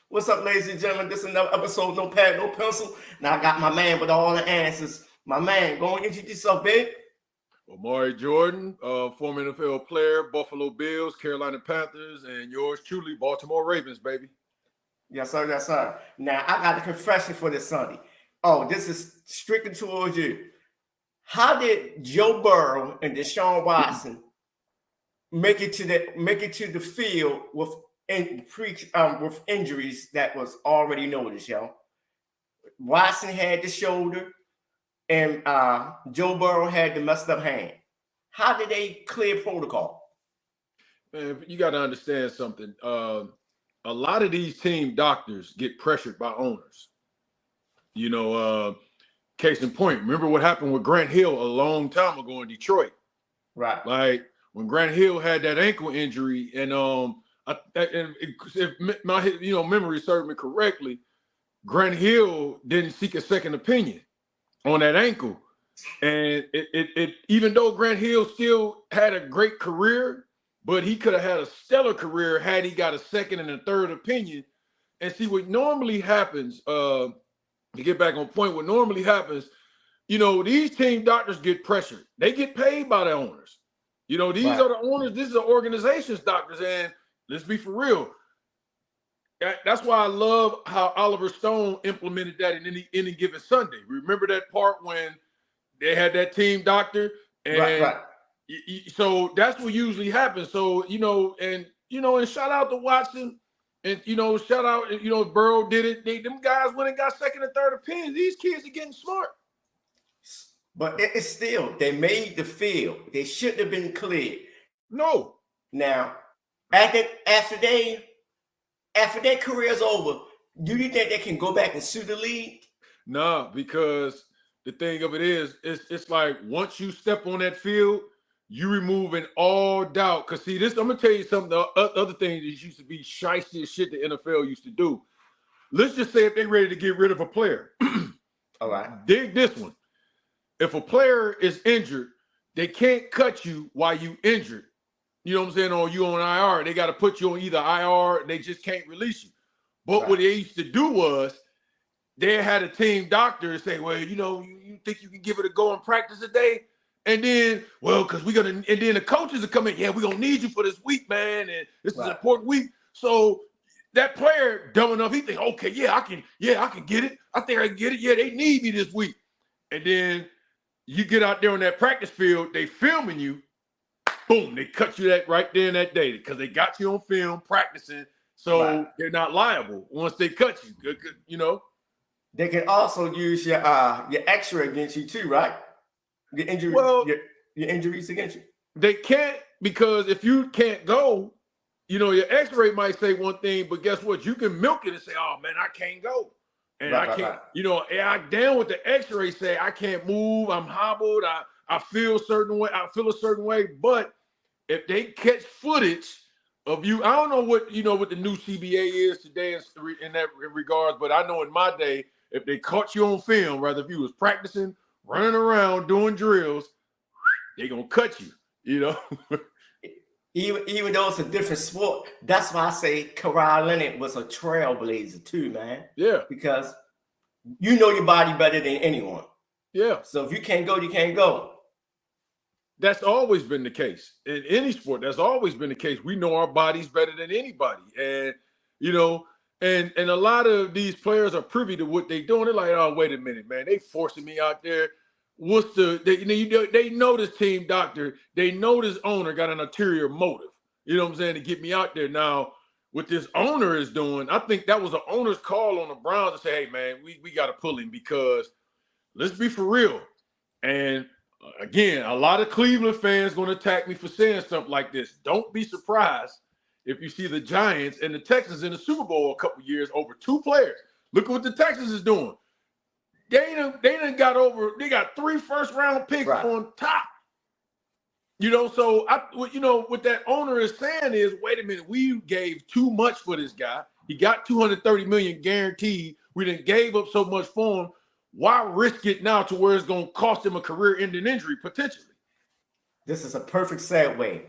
What's up, ladies and gentlemen? This is another episode, no pad, no pencil. Now I got my man with all the answers. My man, go and introduce yourself, babe. Omari Jordan, former NFL player, Buffalo Bills, Carolina Panthers, and yours truly, Baltimore Ravens, baby. Yes, sir, yes, sir. Now I got a confession for this Sunday. Oh, this is strictly towards you. How did Joe Burrow and Deshaun Watson make it to the field with injuries that was already noticed, yo? Watson had the shoulder, and Joe Burrow had the messed up hand. How did they clear protocol? Man, you got to understand something. A lot of these team doctors get pressured by owners. Case in point, remember what happened with Grant Hill a long time ago in Detroit? Right. Like when Grant Hill had that ankle injury, and if my memory served me correctly, Grant Hill didn't seek a second opinion on that ankle, and it even though Grant Hill still had a great career, but he could have had a stellar career had he got a second and a third opinion. And see what normally happens. To get back on point, what normally happens, these team doctors get pressured. They get paid by the owners. These Right. are the owners. This is the organization's doctors. And let's be for real. That's why I love how Oliver Stone implemented that in any given Sunday. Remember that part when they had that team doctor? And Right. so that's what usually happens. So, and shout out to Watson. And, shout out, Burrow did it. Them guys went and got second and third opinions. These kids are getting smart. But it's still, they made the field. They shouldn't have been cleared. No. Now, after their career's over, do you think they can go back and sue the league? Nah, because the thing of it is, it's like once you step on that field, you removing all doubt. Because see, I'm going to tell you something. The other thing that used to be shiesty as shit the NFL used to do. Let's just say if they're ready to get rid of a player. All right. Dig this one. If a player is injured, they can't cut you while you injured. You know what I'm saying? Or you on IR. They got to put you on either IR. They just can't release you. But Right. what they used to do was they had a team doctor say, well, you think you can give it a go in practice today? And then, because and then the coaches are coming, yeah, we're going to need you for this week, man. And this is an important week. So that player, dumb enough, he think, okay, I can get it. I think I can get it. Yeah, they need me this week. And then you get out there on that practice field, they filming you. Boom, they cut you that right there in that day because they got you on film practicing. So They're not liable once they cut you, They can also use your X-ray against you too, right? Your injury, your injuries against you. They can't, because if you can't go, your X-ray might say one thing, but guess what? You can milk it and say, "Oh man, I can't go," and I can't. I down with the X-ray say I can't move. I'm hobbled. I feel a certain way. But if they catch footage of you, I don't know what what the new CBA is today in that regards, but I know in my day, if they caught you on film, rather if you was practicing, running around doing drills, they gonna cut you. Even though it's a different sport, that's why I say Kawhi Leonard was a trailblazer too, man. Yeah, because you know your body better than anyone. Yeah. So if you can't go, you can't go. That's always been the case in any sport. That's always been the case. We know our bodies better than anybody, and and a lot of these players are privy to what they're doing. They're like, oh, wait a minute, man, they forcing me out there. What's they know this team doctor, they know this owner got an ulterior motive. You know what I'm saying, to get me out there. Now, what this owner is doing, I think that was the owner's call on the Browns to say, hey, man, we got to pull him because let's be for real. And again, a lot of Cleveland fans going to attack me for saying stuff like this. Don't be surprised if you see the Giants and the Texans in the Super Bowl a couple years over two players. Look at what the Texans is doing. They got 3 first-round picks on top. So what that owner is saying is, wait a minute, we gave too much for this guy. He got $230 million guaranteed. We done gave up so much for him. Why risk it now to where it's going to cost him a career-ending injury potentially? This is a perfect segue.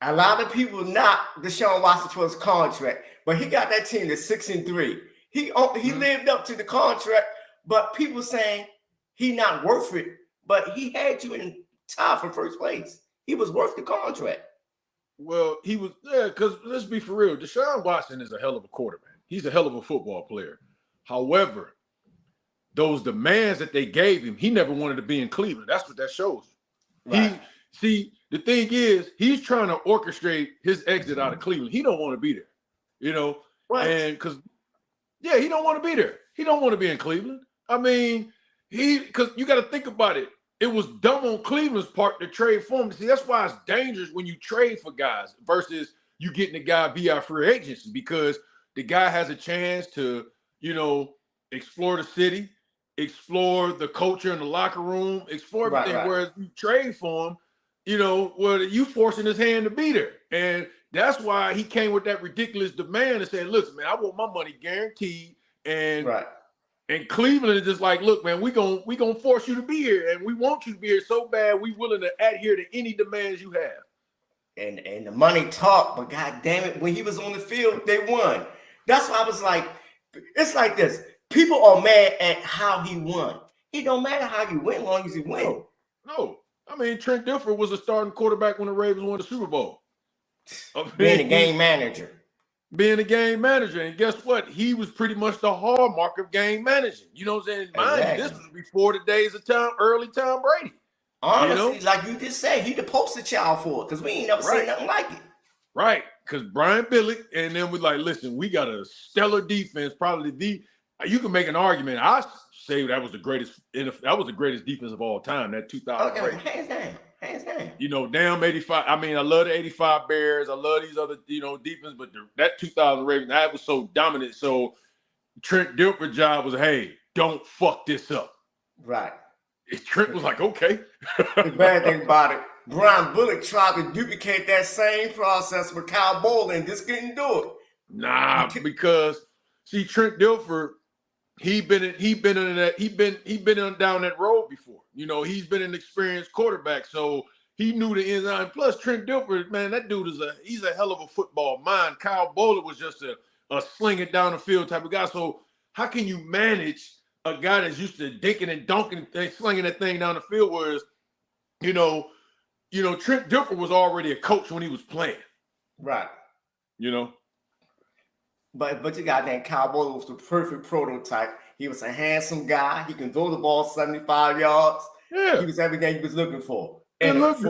A lot of people knock Deshaun Watson for his contract, but he got that team to 6-3. He lived up to the contract, but people saying he not worth it. But he had you in tie for first place. He was worth the contract. Well, he was because let's be for real. Deshaun Watson is a hell of a quarterback. He's a hell of a football player. However, those demands that they gave him, he never wanted to be in Cleveland. That's what that shows. Right. The thing is, he's trying to orchestrate his exit out of Cleveland. He don't want to be there, right? And because, he don't want to be there. He don't want to be in Cleveland. I mean, because you got to think about it. It was dumb on Cleveland's part to trade for him. See, that's why it's dangerous when you trade for guys versus you getting the guy via free agency, because the guy has a chance to, explore the city, explore the culture in the locker room, explore everything. Right. Whereas you trade for him, you forcing his hand to be there. And that's why he came with that ridiculous demand and said, listen, man, I want my money guaranteed. And And Cleveland is just like, look, man, we gonna force you to be here, and we want you to be here so bad, we willing to adhere to any demands you have. And the money talked, but god damn it, when he was on the field, they won. That's why I was like, it's like this. People are mad at how he won. It don't matter how you win, as long as you win. No. I mean, Trent Dilfer was a starting quarterback when the Ravens won the Super Bowl. Being a game manager. Being a game manager. And guess what? He was pretty much the hallmark of game managing. You know what I'm saying? Mind you, this was before the days of early Tom Brady. Honestly, like you just said, he the poster child for it, because we ain't never seen nothing like it. Right. Because Brian Billick, and then we're like, listen, we got a stellar defense, probably you can make an argument. I say that was the greatest defense of all time, that 2000. Okay, hands down. Damn 85. I mean, I love the 85 Bears. I love these other, defense, but that 2000 Ravens, that was so dominant. So Trent Dilfer's job was, hey, don't fuck this up. Right. Trent was like, okay. The bad thing about it, Brian Billick tried to duplicate that same process with Kyle Bowling, just couldn't do it. Nah, because see, Trent Dilfer, he's been down that road before. He's been an experienced quarterback, so he knew the ins and outs. Plus, Trent Dilfer, man, that dude he's a hell of a football mind. Kyle Bowler was just a sling it down the field type of guy. So how can you manage a guy that's used to dinking and dunking and slinging that thing down the field? Whereas, Trent Dilfer was already a coach when he was playing. Right. But you got that Kyle Bowler was the perfect prototype. He was a handsome guy. He can throw the ball 75 yards. Yeah. He was everything he was looking for. He looked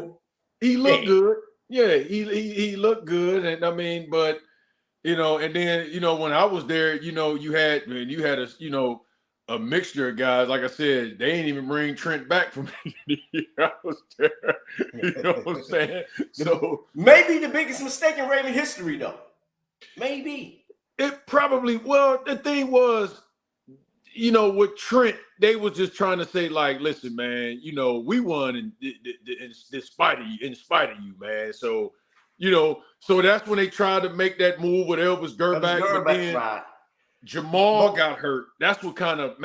good. Yeah, he looked good. And I mean, but and then when I was there, you had a mixture of guys. Like I said, they ain't even bring Trent back from the year I was there. You know what I'm saying? So maybe the biggest mistake in Raven history, though. Maybe. It probably, the thing was, with Trent, they was just trying to say, like, listen, man, we won in spite of you, man. So, so that's when they tried to make that move with Elvis Gerback. But then Jamal got hurt. That's what kind of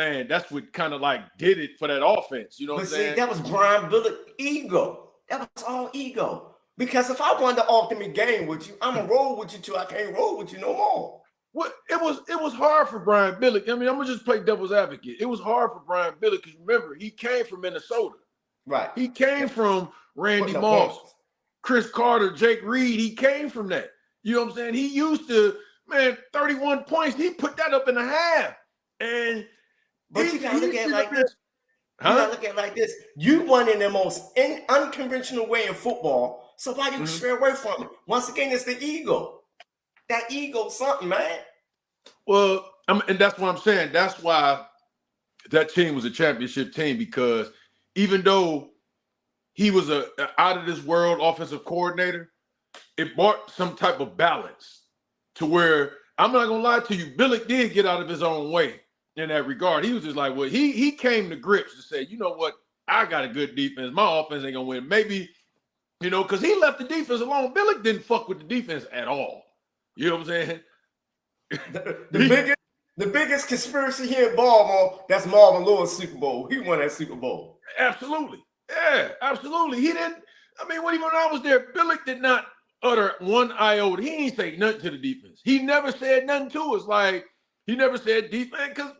like did it for that offense. You know what I'm saying? That was Brian Billick ego. That was all ego. Because if I won the ultimate game with you, I'm going to roll with you till I can't roll with you no more. Well, it was hard for Brian Billick. I mean, I'm gonna just play devil's advocate. It was hard for Brian Billick because remember, he came from Minnesota. Right. He came from Randy Moss, Chris Carter, Jake Reed. He came from that. You know what I'm saying? He used to, 31 points. He put that up in a half. But you gotta look at it like this. You gotta look at it like this. You won in the most unconventional way in football. So why you stray away from it? Once again, it's the ego. That ego something, man. Well, and that's what I'm saying. That's why that team was a championship team, because even though he was a out of this world offensive coordinator, it brought some type of balance to where, I'm not gonna lie to you, Billick did get out of his own way in that regard. He was just like, well, he came to grips to say, you know what, I got a good defense. My offense ain't gonna win. Maybe, because he left the defense alone. Billick didn't fuck with the defense at all. You know what I'm saying? The biggest conspiracy here in Baltimore, that's Marvin Lewis Super Bowl. He won that Super Bowl. Absolutely. Yeah, absolutely. He didn't. I mean, when I was there, Billick did not utter one iota. He ain't say nothing to the defense. He never said nothing to us. Like, he never said defense because,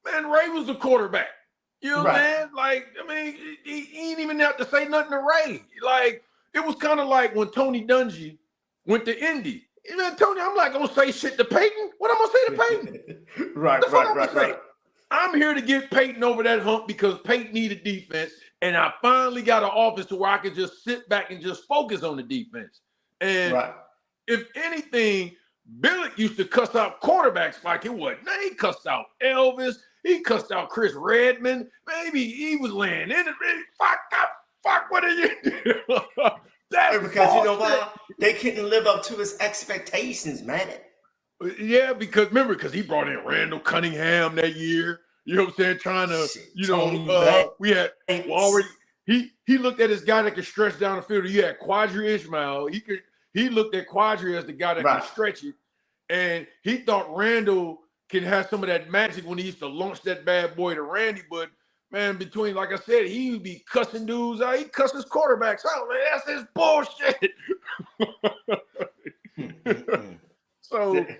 man, Ray was the quarterback. You know what I'm saying? Like, I mean, he ain't even have to say nothing to Ray. Like, it was kind of like when Tony Dungy went to Indy. You know, Tony, I'm not going to say shit to Peyton. What am I going to say to Peyton? Right. I'm here to get Peyton over that hump because Peyton needed defense, and I finally got an office to where I could just sit back and just focus on the defense. And if anything, Billick used to cuss out quarterbacks like it wasn't. Now he cussed out Elvis. He cussed out Chris Redman. Maybe he was laying in it. Fuck, what are you doing? That's because you know why? They couldn't live up to his expectations, man. Yeah, because he brought in Randall Cunningham that year. You know what I'm saying? Trying to, we had already. He looked at this guy that could stretch down the field. He had Quadri Ismail. He looked at Quadri as the guy that could stretch it, and he thought Randall can have some of that magic when he used to launch that bad boy to Randy. But man, between, like I said, he would be cussing dudes out. He cussed his quarterbacks out. Man, that's his bullshit. So, man.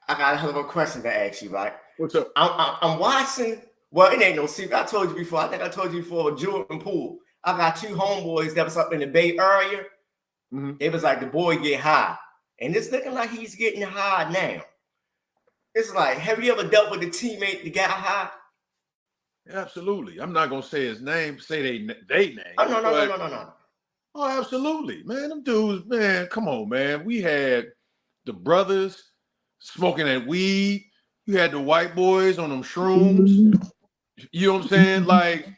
I got a hell of a question to ask you, right? What's up? I'm watching. Well, it ain't no secret. I told you before. I think I told you before. Jordan Poole. I got two homeboys that was up in the Bay Area. Mm-hmm. It was like the boy get high, and it's looking like he's getting high now. It's like, have you ever dealt with a teammate that got high? Absolutely. I'm not gonna say his name. Say they name. Oh, no. Oh, absolutely, man. Them dudes, man. Come on, man. We had the brothers smoking that weed. You had the white boys on them shrooms. You know what I'm saying? Like,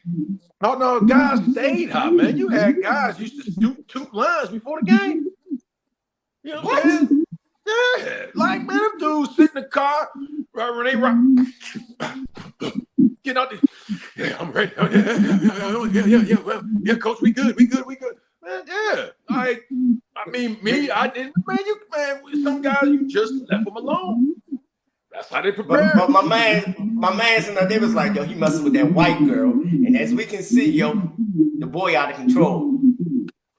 oh no, guys stayed high, man. You had guys used to do 2 lines before the game. You know what I'm saying? Yeah, like, man, them dudes sit in the car, right when they rock. Get out there. Yeah, I'm ready. Yeah, coach, we good. Man, yeah. Like, I mean, me, I didn't, man, some guys, you just left them alone. That's how they prepare. But my man's in there, they was like, yo, he messing with that white girl. And as we can see, yo, the boy out of control.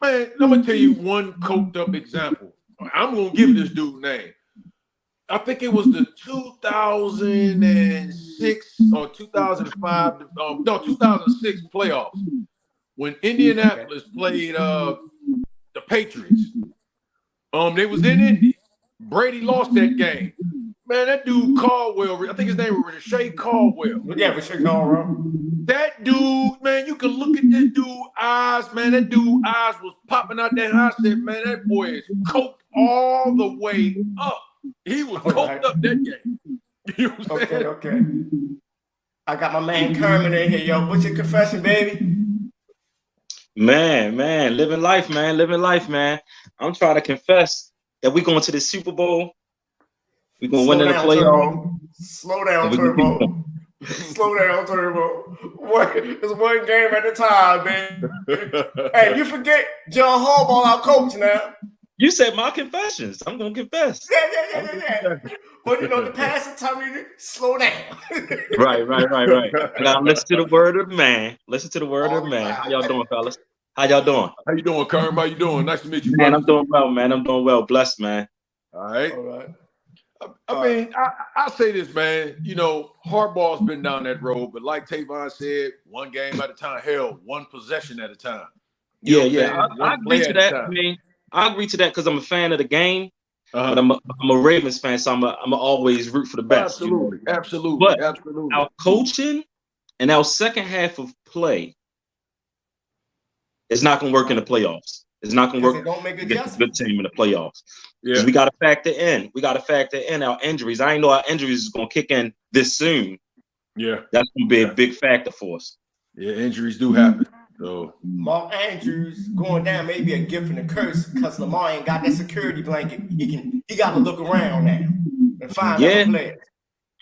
Man, I'm going to tell you one coked up example. I'm going to give this dude name. I think it was the 2006 or 2005, 2006 playoffs when Indianapolis played the Patriots. They was in Indy. Brady lost that game. Man, that dude Caldwell, I think his name was Rashay Caldwell. Yeah, Rashay Caldwell. That dude, man, you can look at this dude's eyes, man. That dude's eyes was popping out that high. I said, man, that boy is coked all the way up. He was coked up that game. You know what I'm saying? Okay. I got my man Kerm in here, yo. What's your confession, baby? Man, living life, man. I'm trying to confess that we going to the Super Bowl. We're going to win in the playoff. Slow down, Turbo. Slow down, Turbo. It's one game at a time, man. Hey, you forget John Harbaugh, our coach now. You said my confessions. I'm going to confess. Yeah. But, the pastor told me to slow down. Right. Now, listen to the word of man. How y'all doing, fellas? How y'all doing? How you doing, Kerm? How you doing? Nice to meet you, man. I'm doing well, man. I'm doing well. Blessed, man. All right. I mean, I'll say this, man. Harbaugh's been down that road, but like Tavon said, one game at a time. Hell, one possession at a time. Yeah. I agree to that. I mean, I agree to that because I'm a fan of the game, but I'm a Ravens fan, so I'm always root for the best. Absolutely. But our coaching and our second half of play is not going to work in the playoffs. It's not going to work against a good team in the playoffs. Yeah. We got to factor in. Our injuries. I know our injuries is going to kick in this soon. Yeah. That's going to be a big factor for us. Yeah, injuries do happen. So Mark Andrews going down may be a gift and a curse because Lamar ain't got that security blanket. He got to look around now and find other players.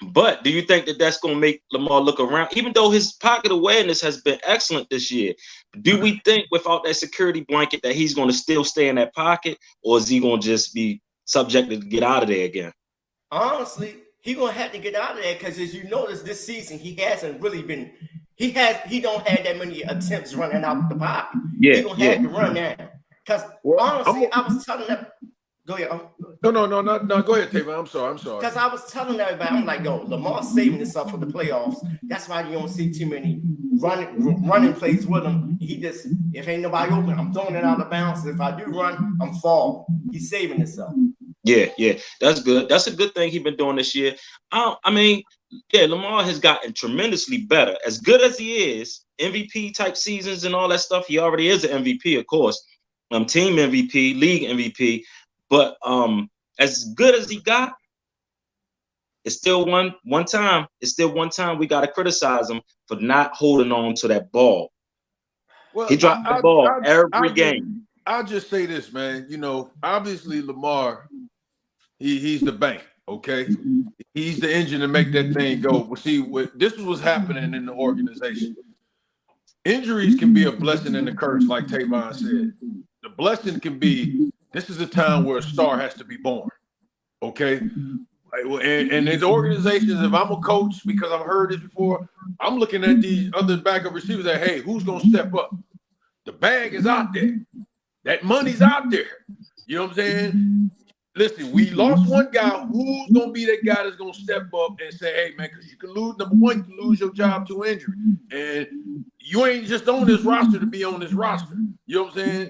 But do you think that that's going to make Lamar look around? Even though his pocket awareness has been excellent this year, do we think without that security blanket that he's going to still stay in that pocket, or is he going to just be subjected to get out of there again? Honestly, he's going to have to get out of there because as you notice this season, he hasn't really been – he don't have that many attempts running out the pocket. He's going to have to run now. Because honestly, I was telling them. Go ahead. No. Go ahead, Tavon. I'm sorry. Because I was telling everybody, I'm like, yo, Lamar's saving himself for the playoffs. That's why you don't see too many running plays with him. He just, if ain't nobody open, I'm throwing it out of bounds. If I do run, I'm falling. He's saving himself. Yeah, that's good. That's a good thing he's been doing this year. Lamar has gotten tremendously better. As good as he is, MVP type seasons and all that stuff, he already is an MVP, of course. Team MVP, league MVP. But as good as he got, it's still one time. It's still one time we got to criticize him for not holding on to that ball. Well, he dropped the ball every game. I'll just say this, man. Obviously Lamar, he's the bank, okay? He's the engine to make that thing go. But see, this was happening in the organization. Injuries can be a blessing and a curse, like Tavon said. The blessing can be, this is a time where a star has to be born, okay? And there's organizations, if I'm a coach, because I've heard this before, I'm looking at these other backup receivers that, hey, who's going to step up? The bag is out there. That money's out there. You know what I'm saying? Listen, we lost one guy. Who's going to be that guy that's going to step up and say, hey, man, because you can lose, number one, you can lose your job to injury. And you ain't just on this roster to be on this roster. You know what I'm saying?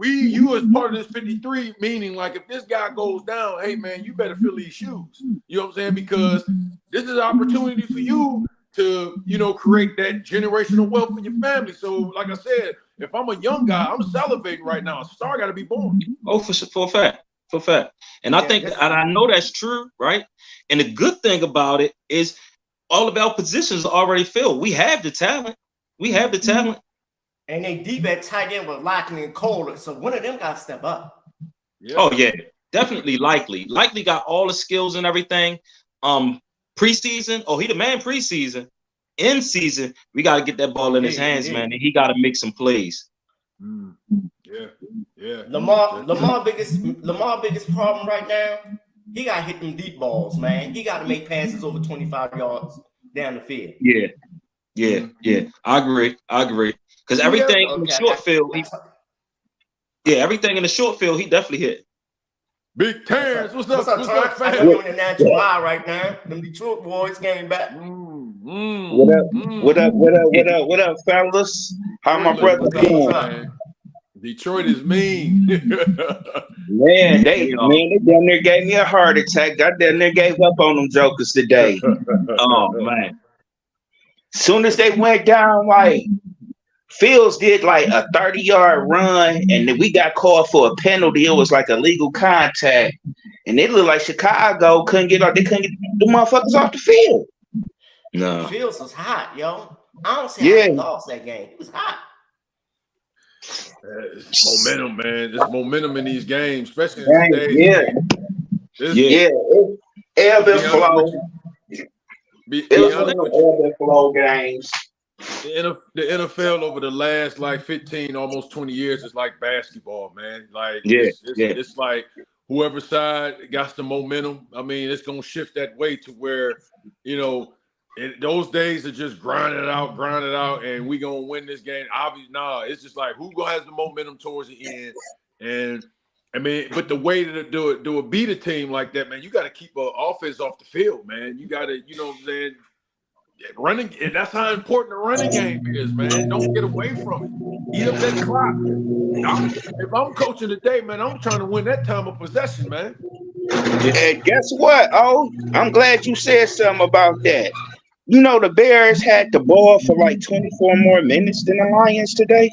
You as part of this 53, meaning like if this guy goes down, hey, man, you better fill these shoes. You know what I'm saying? Because this is an opportunity for you to, create that generational wealth for your family. So, like I said, if I'm a young guy, I'm salivating right now. A star got to be born. Oh, for a fact. For a fact. And I think, and I know that's true, right? And the good thing about it is all of our positions are already filled. We have the talent. And they deep at tight end with Likely and Kohler. So one of them got to step up. Yeah. Oh, yeah. Definitely Likely. Likely got all the skills and everything. Preseason, he the man preseason. In season, we got to get that ball in his hands, man. And he got to make some plays. Yeah. Lamar biggest problem right now, he got to hit them deep balls, man. He got to make passes over 25 yards down the field. Yeah. I agree. Because everything in the short field, everything in the short field, he definitely hit. Big Terrence, what's up, Terrence? I know you're in the natural eye right now. Them Detroit boys came back. What up, fellas? How my brother doing? Detroit is mean. Man, they damn near gave me a heart attack. I damn near gave up on them jokers today. Oh man. Soon as they went down, like Fields did like a 30-yard run, and then we got called for a penalty. It was like a legal contact. And it looked like Chicago couldn't get the motherfuckers off the field. No. Fields was hot, yo. I don't see how he lost that game. He was hot. It's momentum, man. There's momentum in these games, especially in these days. Ebb and flow. It was one of them ebb and flow games. The NFL over the last 15, almost 20 years is like basketball, man. It's like whoever side got the momentum. I mean, it's gonna shift that way to where, those days are just grind it out, and we gonna win this game. Obviously, it's just like who has the momentum towards the end. And I mean, but the way to do it, beat a team like that, man, you got to keep an offense off the field, man. You got to, running, and that's how important the running game is, man. Don't get away from it. Eat up that clock. If I'm coaching today, man, I'm trying to win that time of possession, man. And guess what? Oh, I'm glad you said something about that. The Bears had the ball for 24 more minutes than the Lions today.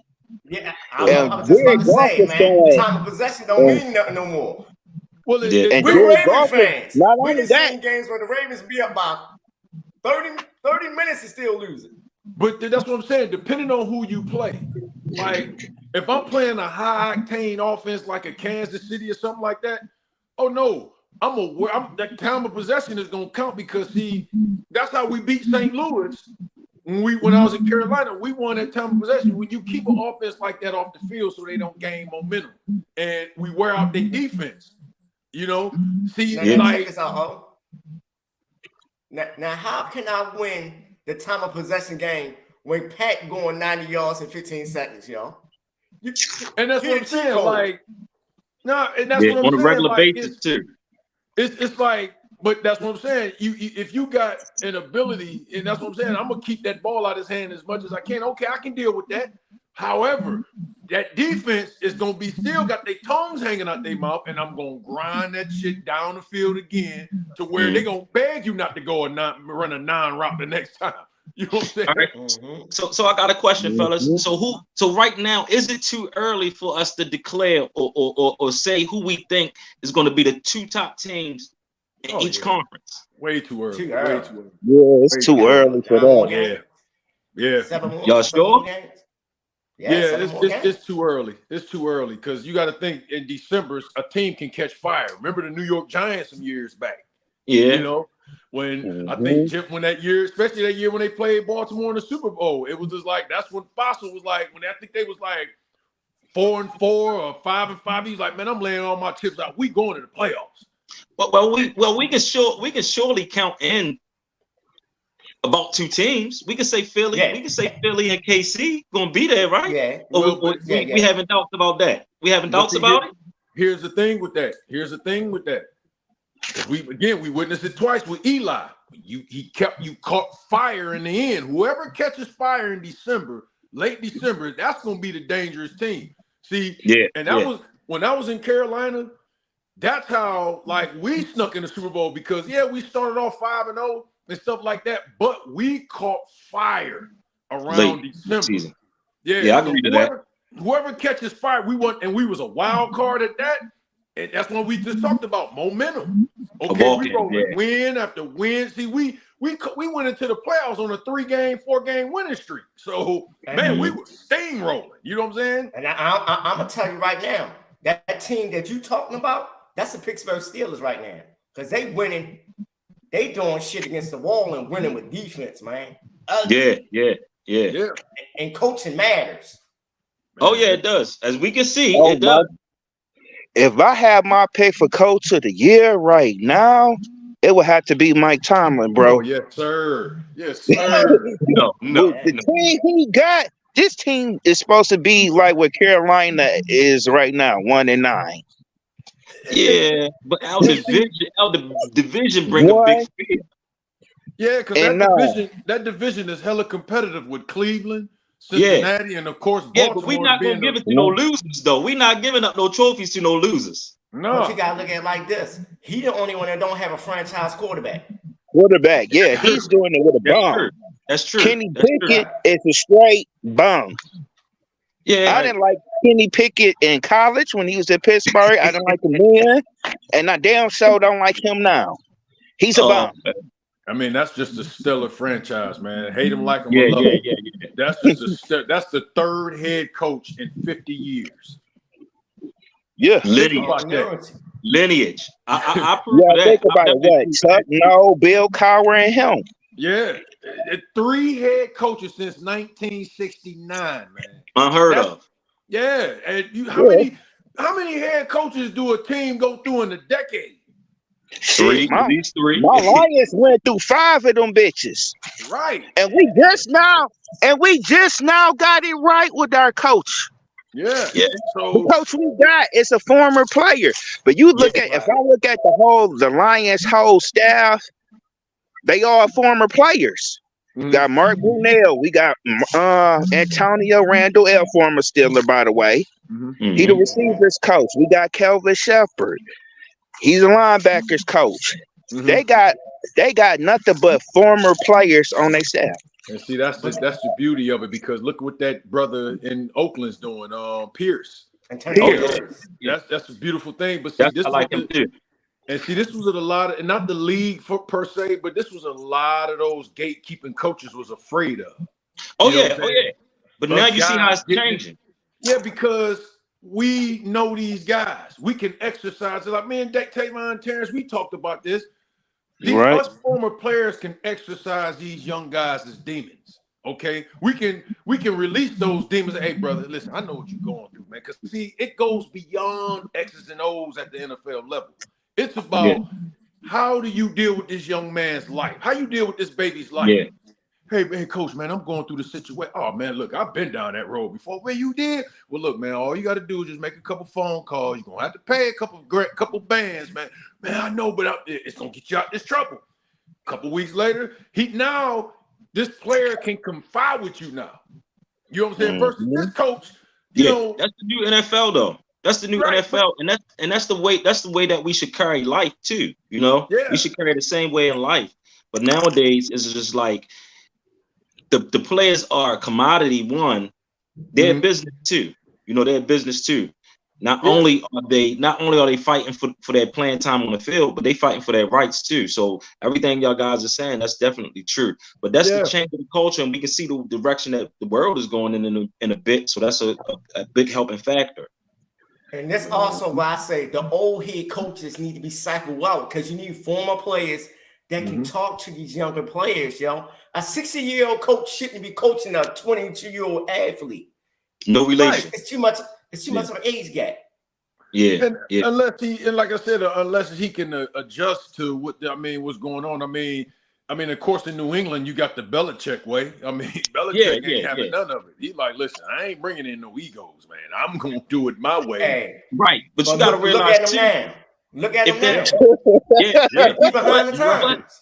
Yeah, I was just about to say, man, time of possession don't mean nothing no more. Well, we're Ravens fans. We just seen games where the Ravens be up by 30 minutes and still losing. But that's what I'm saying. Depending on who you play, like if I'm playing a high octane offense like a Kansas City or something like that, oh no. That time of possession is going to count because that's how we beat St. Louis when I was in Carolina. We won that time of possession. When you keep an offense like that off the field so they don't gain momentum and we wear out their defense, check this out, Now, how can I win the time of possession game when Pat going 90 yards in 15 seconds, yo? And that's what I'm saying. Like, no, and that's what I'm on saying. A regular like, basis too. It's like, but that's what I'm saying. You if you got an ability, and that's what I'm saying, I'm gonna keep that ball out of his hand as much as I can. Okay, I can deal with that. However, that defense is gonna be still got their tongues hanging out their mouth, and I'm gonna grind that shit down the field again to where they're gonna beg you not to go and not run a 9 route the next time. You know what I'm saying? All right. So I got a question, fellas. So right now, is it too early for us to declare or say who we think is going to be the 2 top teams in each conference? Way too early. Way too early. Yeah, it's too early for that. Yeah. Y'all sure? It's too early. It's too early because you got to think in December a team can catch fire. Remember the New York Giants some years back? Yeah. You know, when I think when that year, especially that year when they played Baltimore in the Super Bowl, it was just like that's when Fossil was like when I think they was like 4-4 or 5-5. He's like, man, I'm laying all my chips out. We going to the playoffs. We can surely count in about 2 teams. We can say Philly. Yeah. We can say Philly and KC gonna be there, right? Yeah. We haven't doubts about that. We haven't doubts about it. Here's the thing with that. We witnessed it twice with Eli. You caught fire in the end. Whoever catches fire in December, late December, that's gonna be the dangerous team. See, and that was when I was in Carolina. That's how like we snuck in the Super Bowl because we started off 5-0 and stuff like that, but we caught fire around December. Season. Yeah, I agree to that. Whoever catches fire, we was a wild card at that. And that's what we just talked about, momentum. Okay, we rolling win after win. See, we went into the playoffs on a 3-game, 4-game winning streak. So, man, we were steamrolling. You know what I'm saying? And I'm going to tell you right now, that team that you talking about, that's the Pittsburgh Steelers right now. Because they winning. They doing shit against the wall and winning with defense, man. Yeah. And coaching matters. Oh, yeah, it does. As we can see, it does. If I have my pick for coach of the year right now, it would have to be Mike Tomlin, bro. Oh, yes, sir. No. The team he got, this team is supposed to be like what Carolina is right now, 1-9. Yeah, but our division bring a big fear. Yeah, because that division is hella competitive with Cleveland, Cincinnati, and of course Baltimore. Yeah, but we're not gonna give it to no losers, though. We're not giving up no trophies to no losers. No, but you gotta look at it like this. He the only one that don't have a franchise quarterback. Yeah, he's doing it with a bum. That's true. Kenny Pickett is a straight bum. Yeah, I didn't like Kenny Pickett in college when he was at Pittsburgh. I didn't like him then, and I damn sure don't like him now. He's a bum. I mean, that's just a stellar franchise, man. Hate him, like him, love him. That's just that's the 3rd head coach in 50 years. Yeah, lineage. I prove that. Think about it. What? Chuck, no, Bill Cowher, and him. Yeah, 3 head coaches since 1969, man. Unheard of. Yeah, and how many head coaches do a team go through in a decade? 3, at least 3. My Lions went through 5 of them bitches. Right. And we just now got it right with our coach. Yeah. So the coach we got is a former player. But you look if I look at the Lions whole staff, they all former players. We got Mark Brunell. We got Antonio Randall, former Steeler, by the way. He the receivers coach. We got Kelvin Shepard. He's a linebackers coach. They got nothing but former players on their staff. And see, that's the beauty of it because look what that brother in Oakland's doing, Pierce. That's a beautiful thing. But see, this I like him too. And see, this was a lot of, and not the league per se, but this was a lot of those gatekeeping coaches was afraid of. But now you see how it's changing. Yeah, because we know these guys. We can exercise it. Like me and Davon Terrence, we talked about this. Us former players can exercise these young guys as demons. Okay, we can release those demons. Hey, brother, listen, I know what you're going through, man. Because see, it goes beyond X's and O's at the NFL level. It's about how do you deal with this young man's life? How you deal with this baby's life? hey, coach, man, I'm going through the situation. Oh, man, look, I've been down that road before. Well, you did? Well, look, man, all you got to do is just make a couple phone calls. You're going to have to pay a couple bands, man. Man, I know, but it's going to get you out this trouble. A couple weeks later, this player can confide with you now. You know what I'm saying? Versus this coach, you know. That's the new NFL, though. That's the new NFL, and that's the way that we should carry life too. You know, we should carry the same way in life. But nowadays, it's just like the players are commodity. One, they're business too. You know, they're business too. Not only are they fighting for their playing time on the field, but they fighting for their rights too. So everything y'all guys are saying, that's definitely true. But that's the change of the culture, and we can see the direction that the world is going in a bit. So that's a big helping factor. And that's also why I say the old head coaches need to be cycled out, because you need former players that can talk to these younger players, yo. A 60-year-old coach shouldn't be coaching a 22-year-old athlete. No relation. Right. It's too much of an age gap. Yeah. Unless like I said, unless he can adjust to what's going on. I mean, of course, in New England, you got the Belichick way. I mean, Belichick ain't having none of it. He's like, listen, I ain't bringing in no egos, man. I'm going to do it my way. Hey, right. But you got to realize, look at him now. He's behind the times.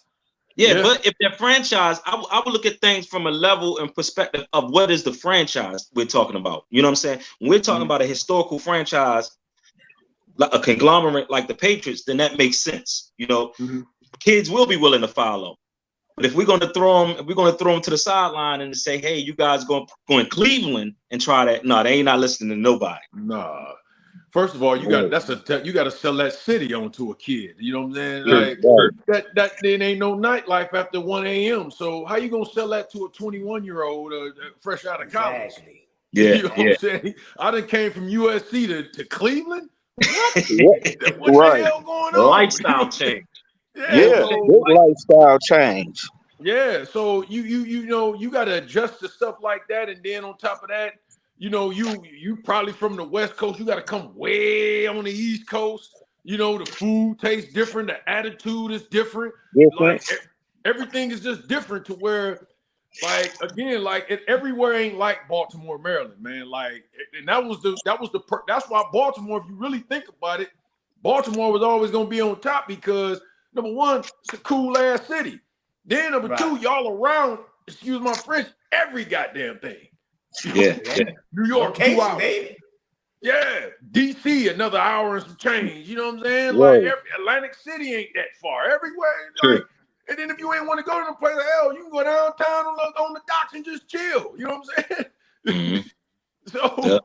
But if they're franchise, I would look at things from a level and perspective of what is the franchise we're talking about. You know what I'm saying? When we're talking about a historical franchise, like a conglomerate like the Patriots, then that makes sense. You know, kids will be willing to follow. But if we're going to throw them to the sideline and say, hey, you guys go in Cleveland and try that, no, they ain't not listening to nobody. Nah. First of all, you got to sell that city onto a kid. You know what I'm saying? Like that then ain't no nightlife after 1 a.m. So how you gonna sell that to a 21-year-old fresh out of college? Exactly. Yeah, you know what I'm saying? I done came from USC to Cleveland. What the hell going on? Lifestyle change. Big lifestyle change. Yeah, so you know you got to adjust to stuff like that, and then on top of that, you know you probably from the West Coast, you got to come way on the East Coast. You know, the food tastes different, the attitude is different. Like everything is just different to where, like again, like everywhere ain't like Baltimore, Maryland, man. Like, and that's why Baltimore, if you really think about it, Baltimore was always gonna be on top because number one, it's a cool ass city. Then number two, y'all around, excuse my French, every goddamn thing. Yeah. New York, 2 hours. Baby. Yeah. DC, another hour and some change. You know what I'm saying? Like Atlantic City ain't that far. Everywhere. Like, and then if you ain't want to go to the place, hell, you can go downtown on the docks and just chill. You know what I'm saying? So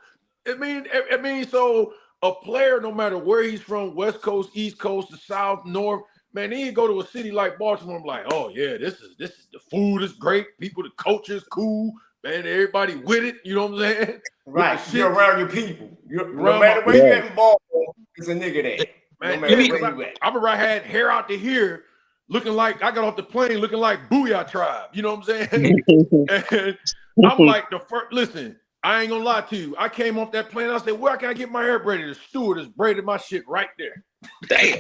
I mean, so a player, no matter where he's from, West Coast, East Coast, the South, North, man, he go to a city like Baltimore. I'm like, oh yeah, this is the food is great. People, the culture is cool, man. Everybody with it. You know what I'm saying? Right. You're around your people. No matter where you at in Baltimore, there's a nigga there. Man, no matter where you at. I remember I had hair out to here, looking like I got off the plane, looking like Booyah Tribe. You know what I'm saying? And I'm like the first. Listen, I ain't gonna lie to you. I came off that plane. I said, "Where can I get my hair braided?" The stewardess braided my shit right there. Damn.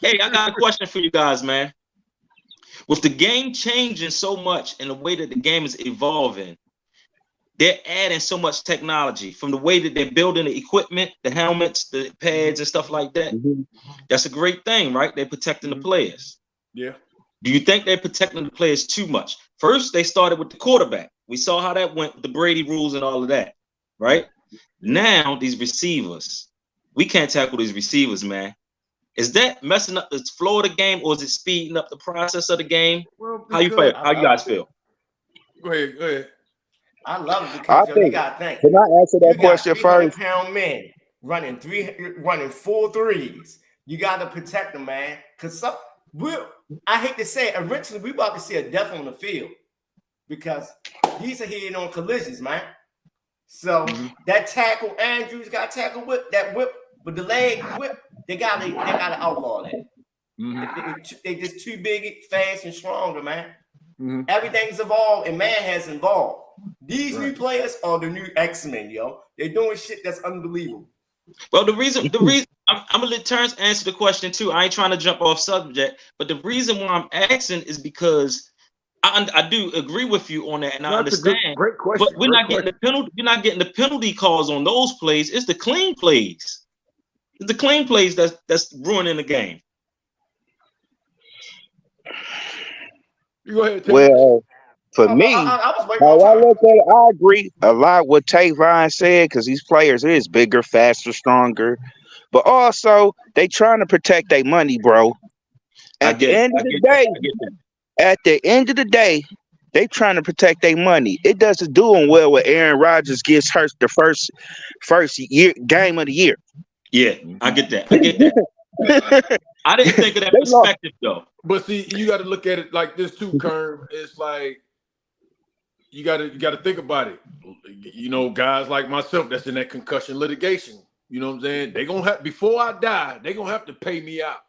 Hey, I got a question for you guys, man. With the game changing so much and the way that the game is evolving, they're adding so much technology from the way that they're building the equipment, the helmets, the pads, and stuff like that. That's a great thing, right? They're protecting the players. Yeah. Do you think they're protecting the players too much? First, they started with the quarterback. We saw how that went with the Brady rules and all of that, right? Now, these receivers, we can't tackle these receivers, man. Is that messing up the flow of the game, or is it speeding up the process of the game? Well, how you feel? How you guys feel? Go ahead. I love it because you got to think. Can I answer that question first? 300-pound men running 4 threes. You got to protect them, man. Because I hate to say it, eventually we about to see a death on the field because these are heading on collisions, man. So that tackle, Andrews got tackled with that whip, with the leg whip. They gotta outlaw that. They just too big, fast, and stronger, man. Everything's evolved, and man has evolved. These new players are the new X-Men, yo. They're doing shit that's unbelievable. Well, the reason I'm gonna let Terrence answer the question too. I ain't trying to jump off subject, but the reason why I'm asking is because I do agree with you on that, and I understand. Great question. But we're not getting the penalty. You're not getting the penalty calls on those plays. It's the clean plays. It's the clean plays that's ruining the game. You go ahead. Well, for me, I look at it, I agree a lot with Tavon said because these players is bigger, faster, stronger, but also they trying to protect their money, bro. At the end of the day, they trying to protect their money. It doesn't do them well when Aaron Rodgers gets hurt the first game of the year. Yeah, I get that. I didn't think of that perspective though. But see, you got to look at it like this too, Kerm. It's like you got to think about it. You know, guys like myself that's in that concussion litigation. You know what I'm saying? They gonna have before I die, they gonna have to pay me out.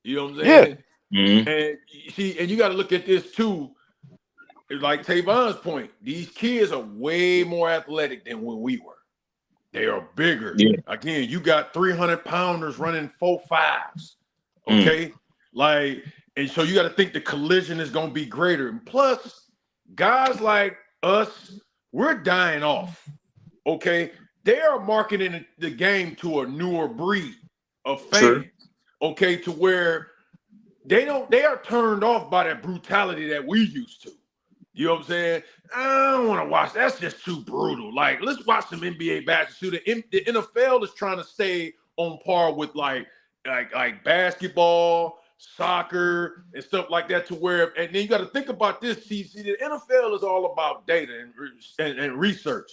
You know what I'm saying? Yeah. Mm-hmm. And see, and you got to look at this too. Like Tavon's point, these kids are way more athletic than when we were. They are bigger. Yeah. Again, you got 300-pounders running 4.5s. Okay, like, and so you got to think the collision is gonna be greater. And plus, guys like us, we're dying off. Okay, they are marketing the game to a newer breed of fans. Sure. Okay, to where they are turned off by that brutality that we used to. You know what I'm saying? I don't want to watch. That's just too brutal. Like, let's watch some NBA basketball. The NFL is trying to stay on par with like basketball, soccer, and stuff like that. To where, and then you got to think about this. See, the NFL is all about data and research.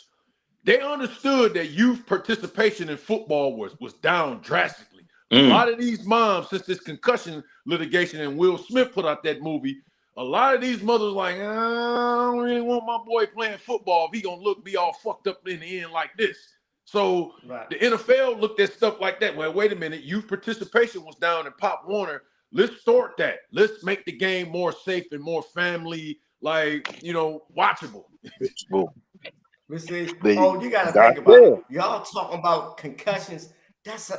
They understood that youth participation in football was down drastically. A lot of these moms, since this concussion litigation and Will Smith put out that movie, a lot of these mothers like, I don't really want my boy playing football if he gonna be all fucked up in the end like this. So the NFL looked at stuff like that. Well, wait a minute, youth participation was down in Pop Warner. Let's start that. Let's make the game more safe and more family, like, you know, watchable. You gotta think about it. Y'all talking about concussions. That's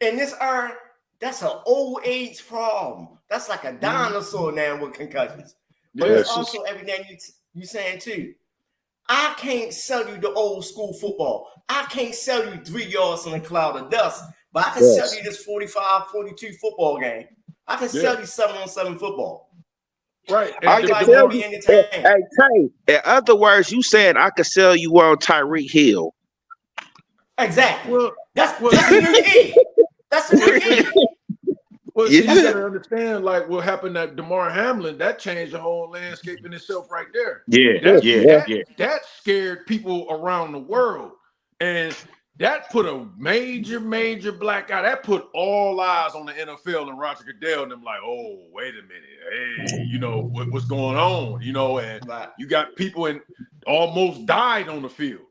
in this era. That's an old age problem. That's like a dinosaur now with concussions. But it's also everything you saying too. I can't sell you the old school football. I can't sell you 3 yards in a cloud of dust, but I can sell you this 45-42 football game. I can sell you 7-on-7 football. Right. I can sell you. Hey, Trey, in other words, you saying I could sell you on Tyreek Hill. Exactly. Well, that's the new key. That's the new key. Well, you gotta understand, like what happened at Damar Hamlin, that changed the whole landscape in itself right there. That scared people around the world. And that put a major blackout. That put all eyes on the NFL and Roger Goodell and them like, oh, wait a minute. Hey, you know, what's going on? You know, and you got people almost died on the field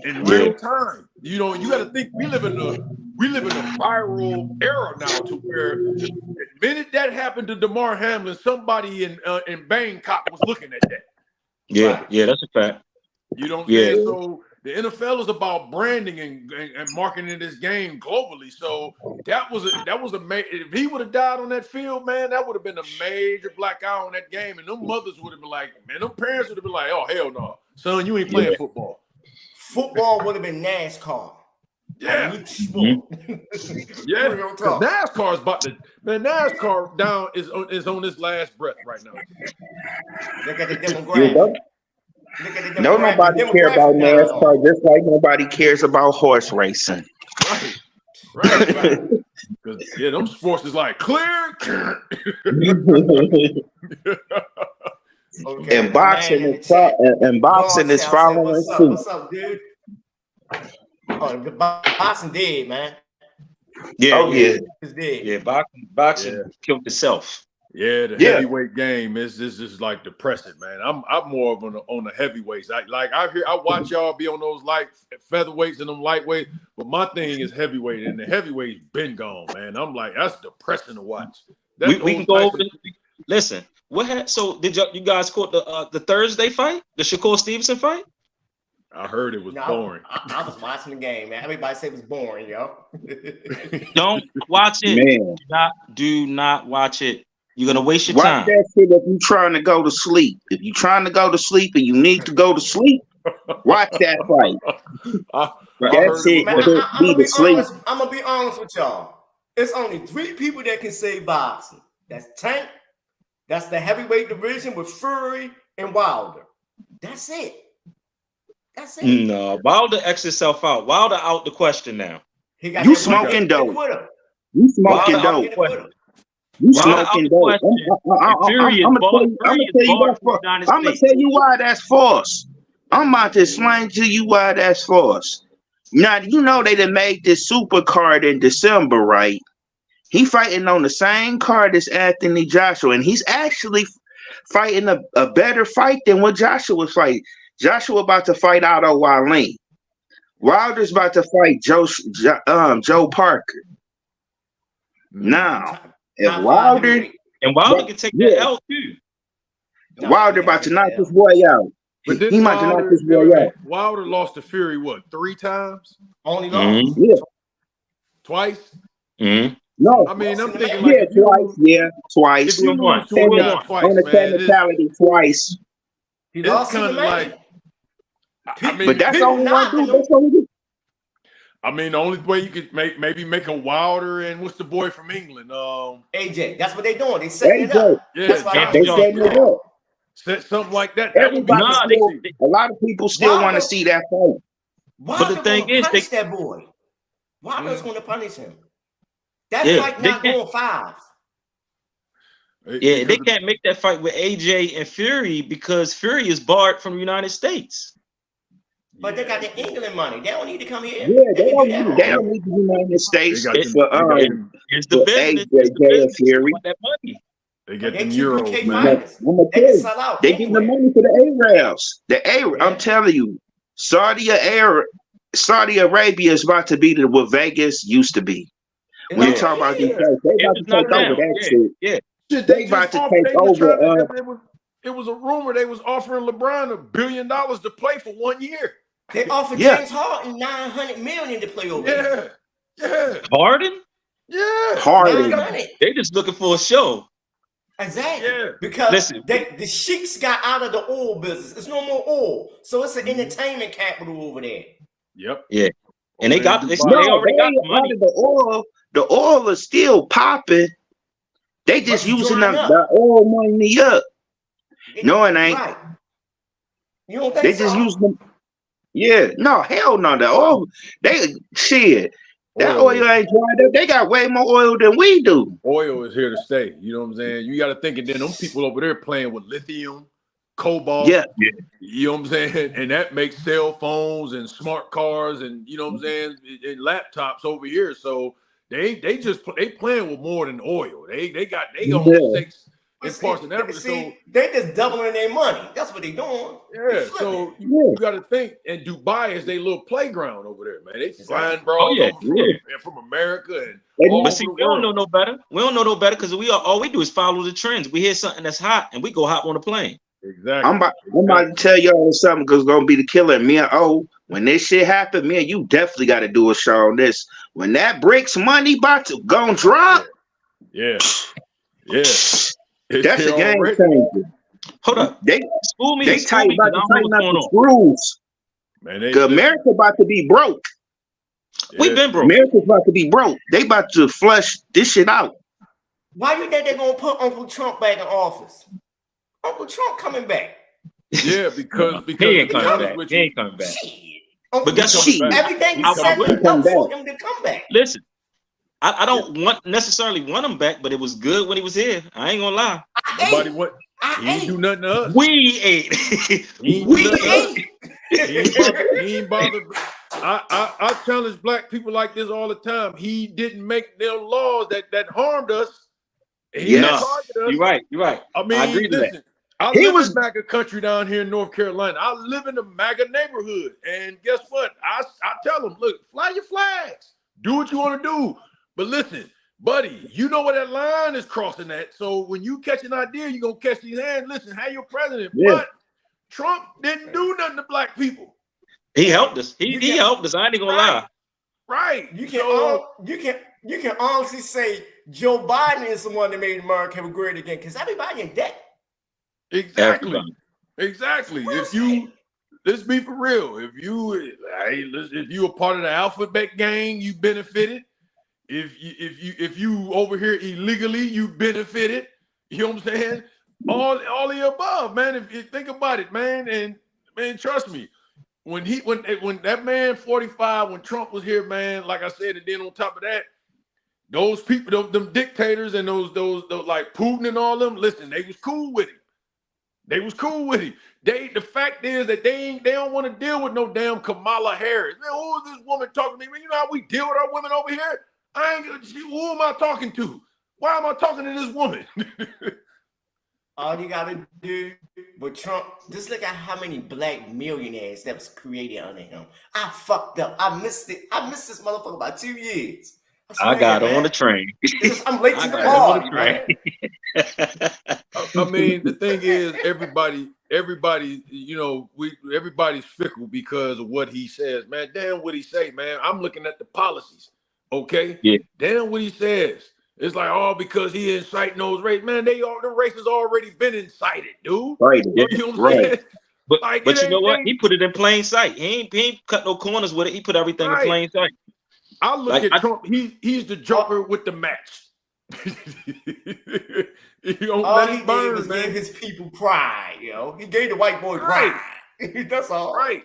in real time. You know, you got to think we live in a viral era now to where the minute that happened to Damar Hamlin, somebody in Bangkok was looking at that. Yeah, that's a fact. You know what I'm saying? So the NFL is about branding and marketing this game globally. So that was a if he would have died on that field, man, that would have been a major black eye on that game. And them mothers would have been like, man, them parents would have been like, oh, hell no. Son, you ain't playing football. Football would have been NASCAR. Yeah. Yeah. NASCAR is about to, man, NASCAR down is on this last breath right now. Look at the demographic. Nobody cares about NASCAR, just like nobody cares about horse racing. Right. Yeah, them sports is like clear. Okay, and boxing is following suit. What's up, dude? Oh, the boxing dead, man. It's dead. Yeah, boxing killed itself. Yeah, the heavyweight game is just like depressing, man. I'm more of on the heavyweights. I watch y'all be on those light featherweights and them lightweight, but my thing is heavyweight, and the heavyweight's been gone, man. I'm like, that's depressing to watch. We can go over this. Listen, so did you guys caught the Thursday fight, the Shakur Stevenson fight? I heard it was boring. I was watching the game, man. Everybody said it was boring, yo. Don't watch it. Man. Do not watch it. You're gonna waste your Watch time. that shit if you're trying to go to sleep. If you're trying to go to sleep and you need to go to sleep, watch that fight. That shit could be the sleep. I'm gonna be honest with y'all. It's only 3 people that can say boxing. That's Tank. That's the heavyweight division with Fury and Wilder. That's it. That's it. No, Wilder X himself out. Wilder out the question now. You smoking dope. You smoking dope. You smoking dope. I'm gonna tell you why that's false. I'm about to explain to you why that's false. Now, you know they done made this super card in December, right? He fighting on the same card as Anthony Joshua, and he's actually fighting a better fight than what Joshua was fighting. Joshua about to fight Otto Wallin. Wilder's about to fight Joe Parker. Now, if Wilder can take that L too. Wilder about to knock this boy out. But he might knock this boy out. Wilder lost to Fury, what, 3 times? Only lost. Yeah. Twice? No. I mean, I'm thinking twice. If you lose to a guy twice, on the man, technicality twice. He lost kind of like, I mean, but that's the only one dude. I mean, the only way you could maybe make a Wilder and what's the boy from England? AJ. That's what they're doing. They setting it up. Yeah, that's why they setting it up. Set something like that. A lot of people still want to see that fight. But the thing is, that boy. Wilder's going to punish him. That fight not going 5. Yeah, they can't make that fight with AJ and Fury because Fury is barred from the United States. But they got the England money. They don't need to come here. Yeah, they don't need the United States for it's the business. AJ and Fury. That money. They get the euros, man. They get the money for the Arabs. I'm telling you, Saudi Arabia is about to be what Vegas used to be. When you talk about these guys, they about to take over that shit. Yeah. They about to take over. It was a rumor they was offering LeBron $1 billion to play for 1 year. They offered James Harden $900 million to play over there. Yeah. Harden? Yeah. Harden. They just looking for a show. Exactly. Yeah. Because the sheiks got out of the oil business. There's no more oil. So it's an entertainment capital over there. Yep. Yeah. And they already got the money. The oil is still popping. They just using the oil money up. No, it ain't. Right. You don't think they just use them. Yeah, no, hell no. The oil, that oil ain't dried up. They got way more oil than we do. Oil is here to stay. You know what I'm saying? You got to think, and then them people over there playing with lithium, cobalt. Yeah. You know what I'm saying? And that makes cell phones and smart cars and, you know what I'm saying, and laptops over here. So they playing with more than oil. They got own stakes in parts of that. So they just doubling their money. That's what they doing. Yeah. So you got to think, and Dubai is their little playground over there, man. They flying bros from America but see, we don't know no better. We don't know no better because all we do is follow the trends. We hear something that's hot and we go hop on the plane. Exactly. I'm about to tell y'all something because it's gonna be the killer. Me and when this shit happen, me and you definitely got to do a show on this. When that bricks money about to go drop, that's a game changer. Hold up, they tight about to tighten up the screws. Man, America about to be broke. We've been broke. America's about to be broke. They about to flush this shit out. Why you think they're gonna put Uncle Trump back in office? Uncle Trump coming back. Yeah, because he ain't coming back. He ain't coming back. But guess what? Everything he said was up for him to come back. Listen, I don't necessarily want him back, but it was good when he was here. I ain't gonna lie. He ain't do nothing to us. We ate. He ain't bothered. I challenge black people like this all the time. He didn't make no laws that harmed us. You're right. I mean, I agree with that. I live in MAGA country down here in North Carolina. I live in the MAGA neighborhood. And guess what? I tell them, look, fly your flags. Do what you want to do. But listen, buddy, you know where that line is crossing at. So when you catch an idea, you're going to catch these hands. Listen, how your president. Yeah. But Trump didn't do nothing to black people. He helped us. He helped us. I ain't gonna lie. Right. You can honestly say Joe Biden is the one that made America great again because everybody in debt. Exactly. Exactly. Let's be for real. If you a part of the alphabet gang, you benefited. If you over here illegally, you benefited. You know what I'm saying? All the above, man. If you think about it, man, and man, trust me, when that man 45, when Trump was here, man, like I said, and then on top of that, those people, them dictators and those like Putin and all them, listen, they was cool with him. They was cool with him. The fact is that they don't want to deal with no damn Kamala Harris. Man, who is this woman talking to me? Man, you know how we deal with our women over here? Who am I talking to? Why am I talking to this woman? All you gotta do with Trump, just look at how many black millionaires that was created under him. I fucked up. I missed it. I missed this motherfucker about 2 years. I got on the train. I'm late to the party, man. I mean, the thing is, everybody, you know, everybody's fickle because of what he says, man. Damn what he say, man. I'm looking at the policies, okay? Yeah. Damn what he says. It's like, oh, because he inciting those race, man. The race has already been incited, dude. Right. Yeah. You know what I'm saying? But like, but you know what? He put it in plain sight. He ain't cut no corners with it. He put everything in plain sight. I look at Trump. He's the Joker with the match. All he did was give his people pride. You know, he gave the white boy pride. That's all. Right.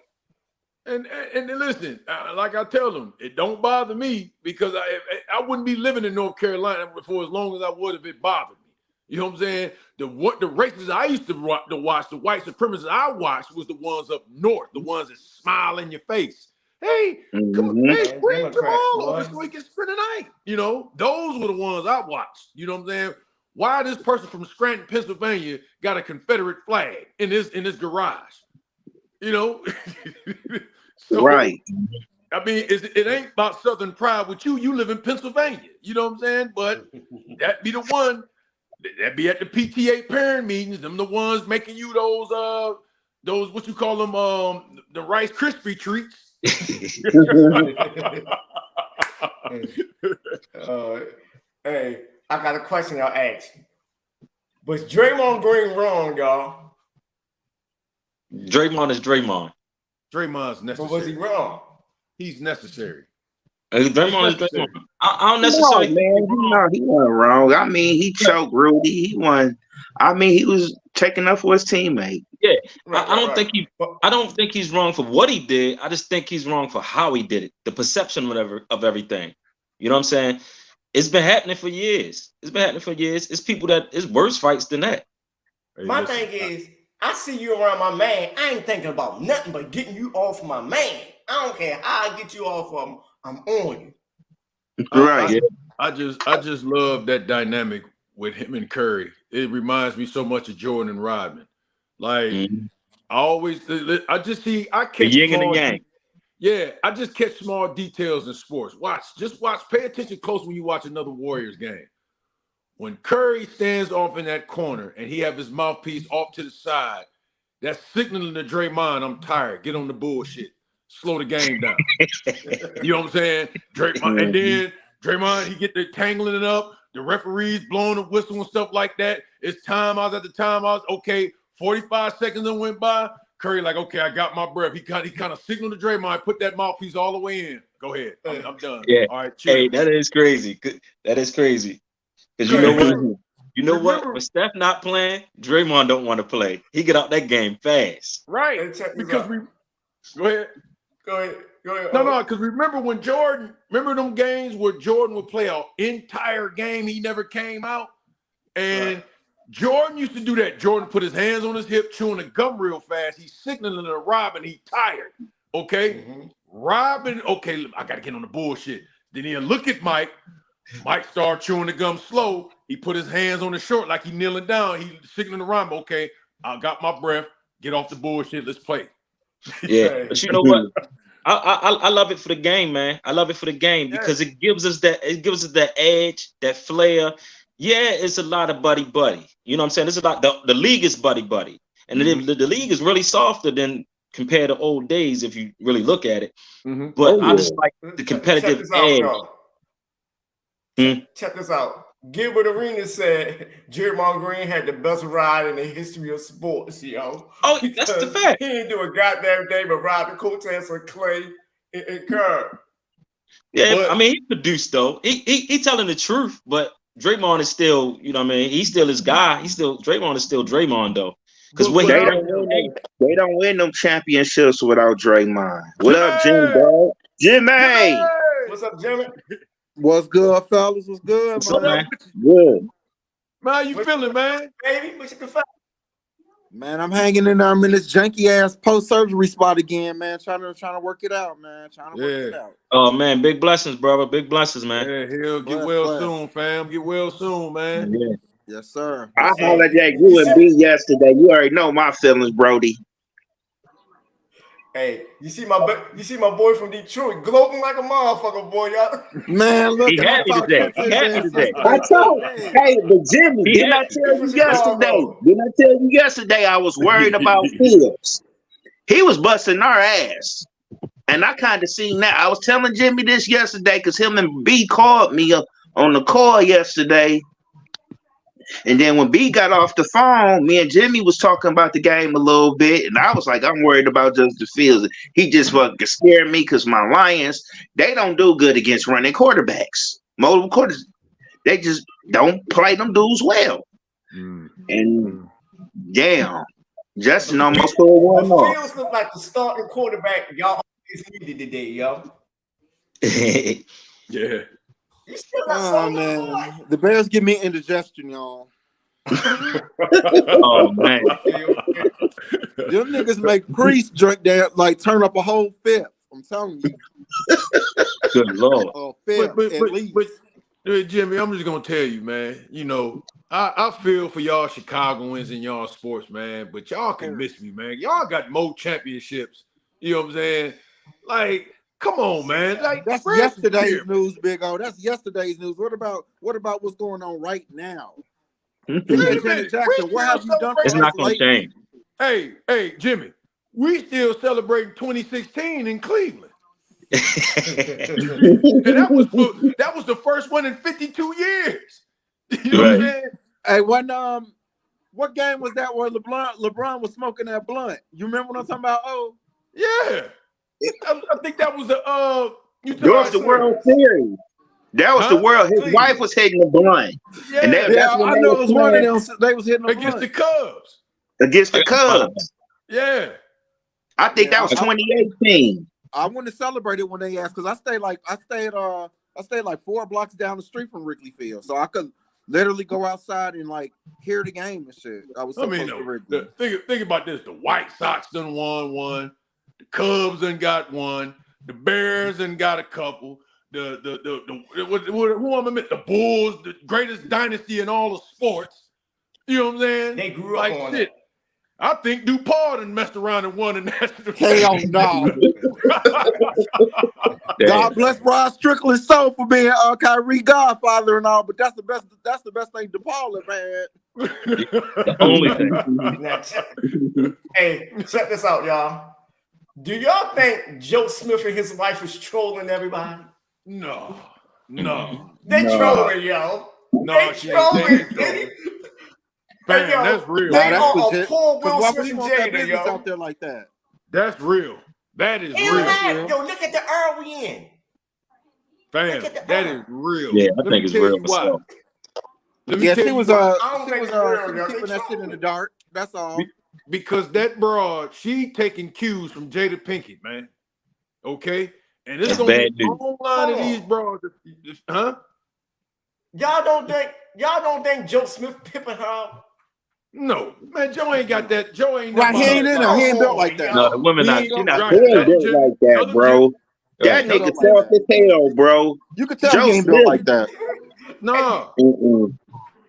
And listen, like I tell them, it don't bother me because I wouldn't be living in North Carolina for as long as I would if it bothered me. You know what I'm saying? The races I used to watch, the white supremacists I watched was the ones up north, the ones that smile in your face. Hey, come on, hey, bring them all over so we can spend the night. You know, those were the ones I watched. You know what I'm saying? Why this person from Scranton, Pennsylvania, got a Confederate flag in this garage? You know, so, right. I mean, it ain't about Southern pride with you. You live in Pennsylvania. You know what I'm saying? But that be the one that be at the PTA parent meetings. Them the ones making you those what you call them the Rice Krispie treats. Hey, I got a question I'll ask you. Was Draymond Green wrong, y'all? Draymond is Draymond. Draymond's necessary. But was he wrong? He's necessary. Draymond is Draymond. I don't necessarily. No, he wasn't wrong. I mean, he choked Rudy. He won. I mean, he was taking up for his teammate. Yeah, I don't think he's wrong for what he did. I just think he's wrong for how he did it. The perception, of everything. You know what I'm saying? It's been happening for years. It's people it's worse fights than that. My thing is, I see you around my man. I ain't thinking about nothing but getting you off my man. I don't care how I get you off of him. I'm on you. Right. I just love that dynamic with him and Curry. It reminds me so much of Jordan and Rodman. Like I catch the yin and the yang. Yeah, I just catch small details in sports. Watch, pay attention close when you watch another Warriors game. When Curry stands off in that corner and he have his mouthpiece off to the side, that's signaling to Draymond, I'm tired. Get on the bullshit. Slow the game down. You know what I'm saying? Draymond, and then Draymond, he get the tangling it up. The referees blowing the whistle and stuff like that. It's timeouts at the timeouts. Okay, 45 seconds then went by. Curry like, okay, I got my breath. He kind of signaled to Draymond, put that mouthpiece all the way in. Go ahead. I'm done. Yeah. All right. Cheers. Hey, that is crazy. Because you know what? You know what? When Steph not playing, Draymond don't want to play. He get out that game fast. Right. Because go ahead. No, because remember them games where Jordan would play an entire game, he never came out? And Jordan used to do that. Jordan put his hands on his hip, chewing the gum real fast. He's signaling to Robin he tired. Okay? Mm-hmm. Robin, okay, I got to get on the bullshit. Then he'll look at Mike. Mike started chewing the gum slow. He put his hands on his short like he kneeling down. He signaling to Robin, okay, I got my breath. Get off the bullshit. Let's play. Yeah, but you know what? I love it for the game, man. I love it for the game because it gives us that edge, that flair. Yeah, it's a lot of buddy. You know what I'm saying? It's a lot. The league is buddy, and the league is really softer than compared to old days if you really look at it. But I just like the competitive edge. Check this out. Gilbert Arenas said Draymon Green had the best ride in the history of sports, yo. Oh, that's the fact. He didn't do a goddamn thing but ride the coattails of Klay and Kerm. Yeah, but, I mean, he produced though. He telling the truth, but Draymond is still, you know what I mean? He's still his guy. Draymond is still Draymond though. Because they don't win them championships without Draymond. What up, Jimmy? Dog? Jimmy! What's up, Jimmy? What's good, fellas? What's good, man? Good. Man, how you feeling, man? Baby, what's your confession? Man, I'm hanging in there. I'm in this janky ass post-surgery spot again, man. Trying to work it out, man. Trying to work it out. Oh man, big blessings, brother. Big blessings, man. Yeah, he'll get well soon, fam. Get well soon, man. Yeah. Yes, sir. I hollered at you and B yesterday. You already know my feelings, Brody. Hey, you see my boy from Detroit gloating like a motherfucker, boy, y'all. Man, look, he happy today. I told. Hey, but Jimmy, didn't I tell you yesterday? Didn't I tell you yesterday I was worried about Fields? He was busting our ass, and I kind of seen that. I was telling Jimmy this yesterday because him and B called me on the call yesterday. And then when B got off the phone, me and Jimmy was talking about the game a little bit, and I was like, I'm worried about Justin Fields. He just fucking scared me because my Lions, they don't do good against running quarterbacks. Multiple quarters, they just don't play them dudes well. And damn, Justin almost pulled one off. Fields look like the starting quarterback y'all always needed today, yo. Yeah. Oh man, the Bears give me indigestion, y'all. Oh man, them niggas make priests drink that, like turn up a whole fifth. I'm telling you. Good lord. But Jimmy, I'm just gonna tell you, man. You know, I feel for y'all Chicagoans and y'all sports, man. But y'all can miss me, man. Y'all got more championships. You know what I'm saying? Like. Come on, man. Like, that's yesterday's news, Big O. That's yesterday's news. What about what's going on right now? Jackson, what have you done? It's not going to change. Hey, Jimmy, we still celebrating 2016 in Cleveland. And that was the first one in 52 years. You know what I'm saying? Hey, what game was that where LeBron was smoking that blunt? You remember what I'm talking about? Oh, yeah. I think that was that was the World Series. That was the world. His wife was hitting the blunt. Yeah, and I know it was one of them. They was hitting the against blunt. the Cubs. Against the Cubs. Yeah. I think that was 2018. I wouldn't have celebrated when they asked because I stayed like 4 blocks down the street from Wrigley Field, so I could literally go outside and like hear the game and shit. I was. Think about this: the White Sox done won one. The Cubs done got one. The Bears done got a couple. The Bulls, the greatest dynasty in all of sports. You know what I'm saying? They grew up on shit. I think DuPont done messed around and won a national. Hell no. God bless Rod Strickland's soul for being Kyrie godfather and all, but that's the best thing DePaul ever had. The only thing. Hey, check this out, y'all. Do y'all think Joe Smith and his wife is trolling everybody? No. They trolling, yo. No, they trolling. Man, that's real. They are a poor Will why Smith we and want that Jada, business yo. out there like that? That's real. That is real. Yo, look at the era we in. Fam, that is real. Yeah, I think it's real. Yeah, she was keeping that shit in the dark. That's all. Because that broad, she taking cues from Jada Pinkett, man. Okay? And it's gonna be a long line of these broads. Huh? Y'all don't think Joe Smith pimping her out? No, man, Joe ain't got that. Joe ain't right. He ain't in there. He ain't built like that. No, the women not. He ain't built like that, bro. That nigga tough as hell, bro. You could tell he ain't built like that. No.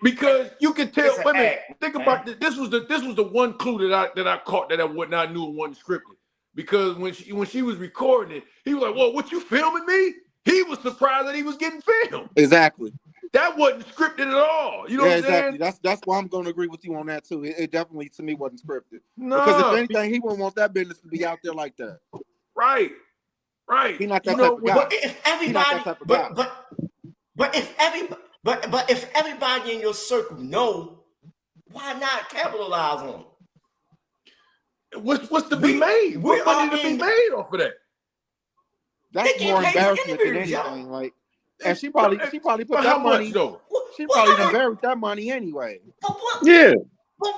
Because you can tell. Wait a minute. Think about this. This was the one clue that I caught that I knew it wasn't scripted. Because when she was recording it, he was like, "Well, what, you filming me?" He was surprised that he was getting filmed. Exactly. That wasn't scripted at all. You know what I'm exactly. saying? That's why I'm going to agree with you on that too. It definitely to me wasn't scripted. No. Because if anything, he wouldn't want that business to be out there like that. Right. He's not that type of guy. But if everybody, but if everybody. But if everybody in your circle know, why not capitalize on it? What's to be made? What money to be made off of that? That's more embarrassment than anything. Like, and she probably put that money. Though? She probably done buried that money anyway. But what? Yeah. But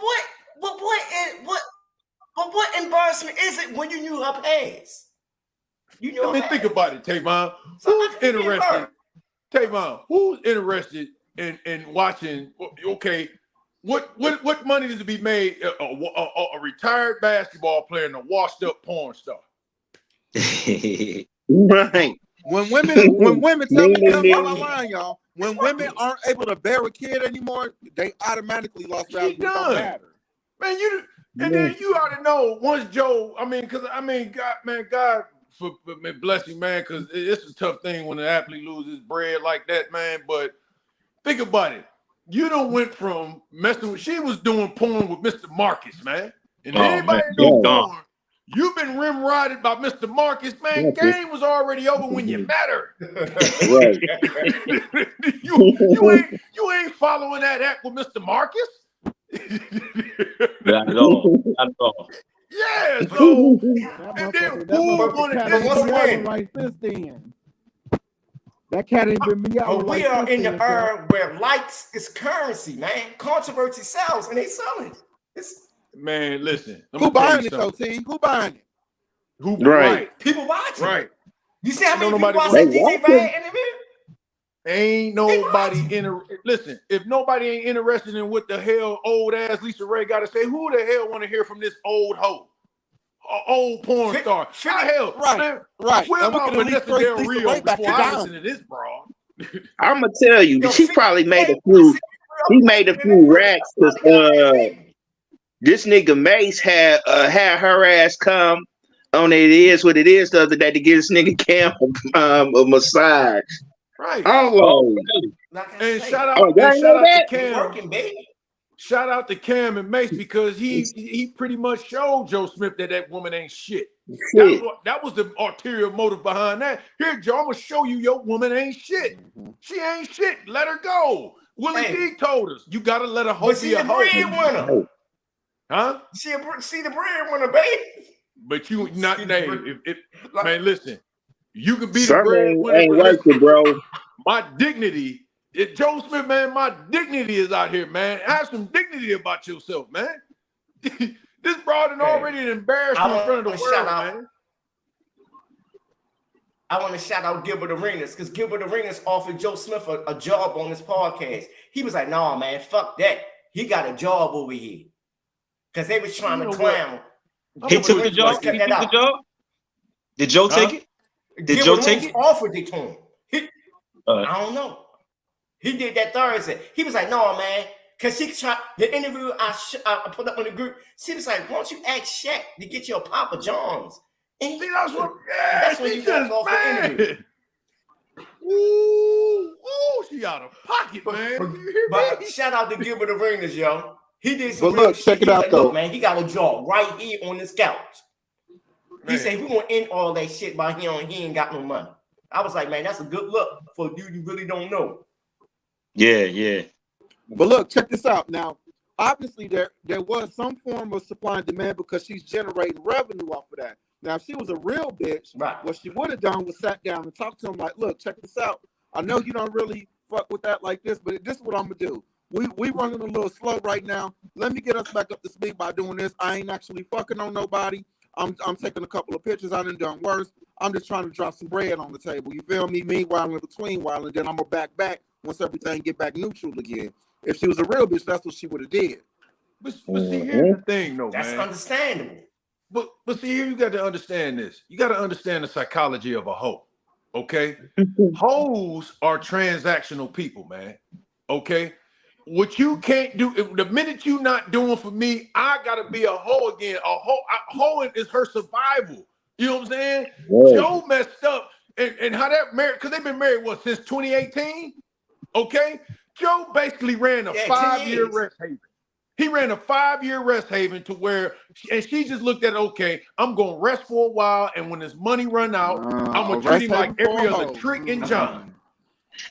what embarrassment is it when you knew her past? You know. Think about it, Tavon. Who's interested? Tavon, who's interested in watching? Okay, what money does it be made? A retired basketball player and a washed up porn star. Right. When women tell me come on my line, y'all. When women aren't able to bear a kid anymore, they automatically lost value. It don't matter. Man, then you ought to know once Joe. God for bless you, man, because it's a tough thing when an athlete loses bread like that, man. But think about it. You done went from messing with. She was doing porn with Mr. Marcus, man. And anybody know porn? You've been rim-rodded by Mr. Marcus, man. Game was already over when you met her. Right. you ain't following that act with Mr. Marcus. Not at all. Not at all. Yeah, so and then who wanted this right since then? That cat ain't been me out. But we are in the era where likes is currency, man. Controversy sells, and they selling it. Man, listen. Who buying it though, team? Who buying it? Who right? People watching. Right. You see how many people nobody watch that DJ Bad interview? Ain't nobody listen, if nobody ain't interested in what the hell old ass Lisa Ray got to say, who the hell want to hear from this old hoe? Old porn star. Hell, right. Where about Vanessa Del Rio right back before I listen to this broad? I'm gonna tell you, she probably made a few. He made a few racks because this nigga Mace had her ass come on It Is What It Is the other day to give this nigga Cam a massage. Right. Oh, and shout out to Cam. Working, baby. Shout out to Cam and Mace because he pretty much showed Joe Smith that woman ain't shit. That was the ulterior motive behind that. Here, Joe, I'm gonna show you your woman ain't shit. She ain't shit. Let her go. Willie D told us you gotta let her hoe be a hoe. Breadwinner. Huh? See the breadwinner, baby. But you not name. Man, listen. You could be the Something breadwinner. ain't working, bro. My dignity. Joe Smith, man, my dignity is out here, man. Have some dignity about yourself, man. This broad and already embarrassed in front of the world, man. I want to shout out Gilbert Arenas because Gilbert Arenas offered Joe Smith a job on his podcast. He was like, "Nah, man, fuck that. He got a job over here." Because they was trying to clown. He took the job? He took the job? Did Joe take it? Did Joe take it? Offered it to him. I don't know. He did that Thursday. He was like, "No, man," because she tried the interview I put up on the group. She was like, "Why don't you ask Shaq to get you a Papa John's?" And that's when you got off the interview. Ooh, she out of pocket, man. But shout out to Gilbert Arenas, yo. He did some. But look, check it out, though, man. He got a job right here on this couch. He said we gonna end all that shit by he ain't got no money. I was like, man, that's a good look for a dude you really don't know. Yeah. But look, check this out. Now, obviously, there was some form of supply and demand because she's generating revenue off of that. Now, if she was a real bitch, what she would have done was sat down and talked to him like, "Look, check this out. I know you don't really fuck with that like this, but this is what I'm gonna do. We running a little slow right now. Let me get us back up to speed by doing this. I ain't actually fucking on nobody. I'm taking a couple of pictures. I done worse. I'm just trying to drop some bread on the table. You feel me? Meanwhile, in between while, and then I'm gonna back once everything get back neutral again. If she was a real bitch, that's what she would have did." But see, here's the thing, though, that's man. That's understandable. But see, here you got to understand this. You got to understand the psychology of a hoe. Okay, hoes are transactional people, man. Okay, what you can't do the minute you not doing for me, I gotta be a hoe again. Hoeing is her survival. You know what I'm saying? Whoa. Joe messed up, and how that married because they've been married since 2018. Okay, Joe basically ran a 5-year rest haven. He ran a 5-year rest haven to where, and she just looked at, okay, I'm going to rest for a while, and when his money run out, I'm going to treat him like every other trick in John.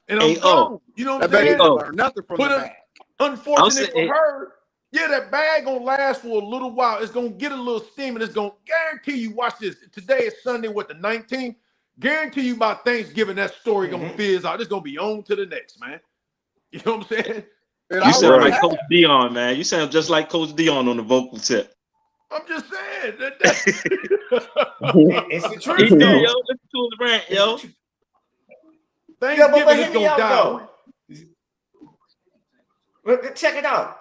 and I'm gone. You know what I'm saying? Learn nothing from the bag. Unfortunate for her, yeah, that bag gonna last for a little while. It's gonna get a little steam, and it's gonna guarantee you. Watch this. Today is Sunday, what, the 19th? Guarantee you by Thanksgiving that story gonna fizz out. It's gonna be on to the next, man. You know what I'm saying? You sound like Coach Dion, man. You sound just like Coach Dion on the vocal tip. I'm just saying that. It's the truth, though. Yo, listen to his rant, yo. Thanksgiving is gonna die. Check it out.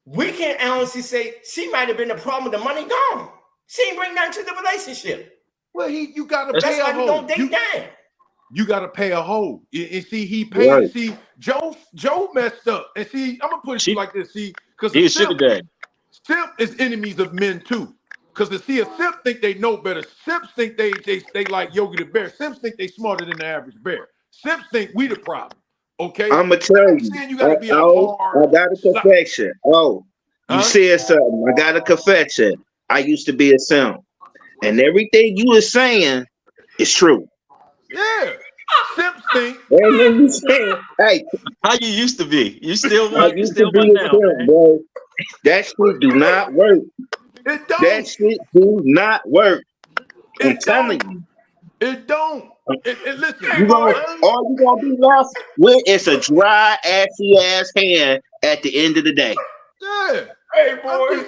We can honestly say she might have been the problem. The money gone. She ain't bring nothing to the relationship. Well, you gotta pay a hoe. Don't date down. You gotta pay a hoe. And see, he paid. Right. See, Joe messed up. And see, I'm gonna put it to you like this. See, because simp is enemies of men too. Because to see a simp think they know better. Simps think they like Yogi the Bear. Simps think they smarter than the average bear. Simps think we the problem. Okay, I'm gonna tell you. I got a confession. You said something. I got a confession. I used to be a simp, and everything you were saying is true. Yeah, simps think. Hey, how you used to be? You still want? You still be a simp, bro. That shit do not work. It don't. That shit do not work. I'm telling you. It don't. Listen, all you gonna be left with is a dry, assy ass hand at the end of the day. Yeah. Hey, boys,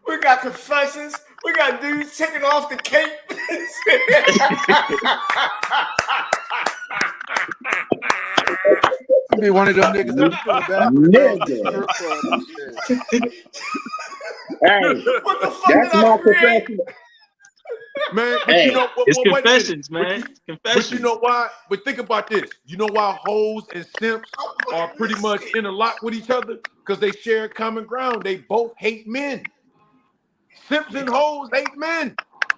we got confessions. We got dudes taking off the cape. Be one of them niggas that Hey, what the fuck? That's my confession. Man, but you know what? It's confessions, man. Confessions. But you know why? But think about this. You know why hoes and simps are pretty much interlocked with each other? Because they share common ground. They both hate men. Simps and hoes hate men.